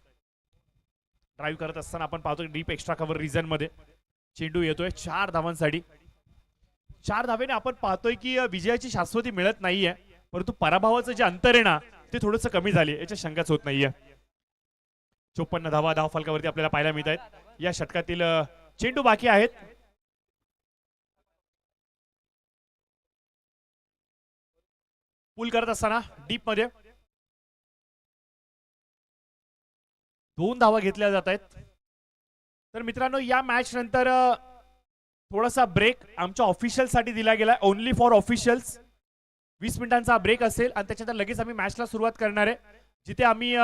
ड्राईव्ह करत असताना आपण पाहतो डीप एक्स्ट्रा कव्हर रिजन मध्ये चेंडू येतोय 4 धावांसाठी. 4 धावेने आपण पाहतोय की विजयाची शाश्वती मिळत नाहीये, परंतु पराभवाचं जे अंतर आहे ना, ते थोडंसं कमी झाले, याच्या शंकाच होत नाहीये. 54 धावा धाव फलकावरती आपल्याला पाहायला मिळत आहेत. या षटकातील चेंडू बाकी आहेत. पुल करत असताना डीप मध्ये 2 धावा घेतल्या जात आहेत. तर मित्रांनो, या मॅच नंतर थोडासा ब्रेक आमच्या ऑफिशियल साठी दिला गेला, ओनली फॉर ऑफिशियल्स. 20 मिनिटांचा ब्रेक असेल आणि त्याच्यानंतर लगेच आम्ही मॅचला सुरुवात करणार आहे, जिथे आम्ही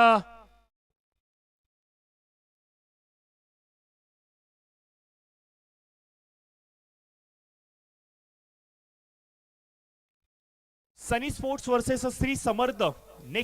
सनी sports versus Shri Samarth next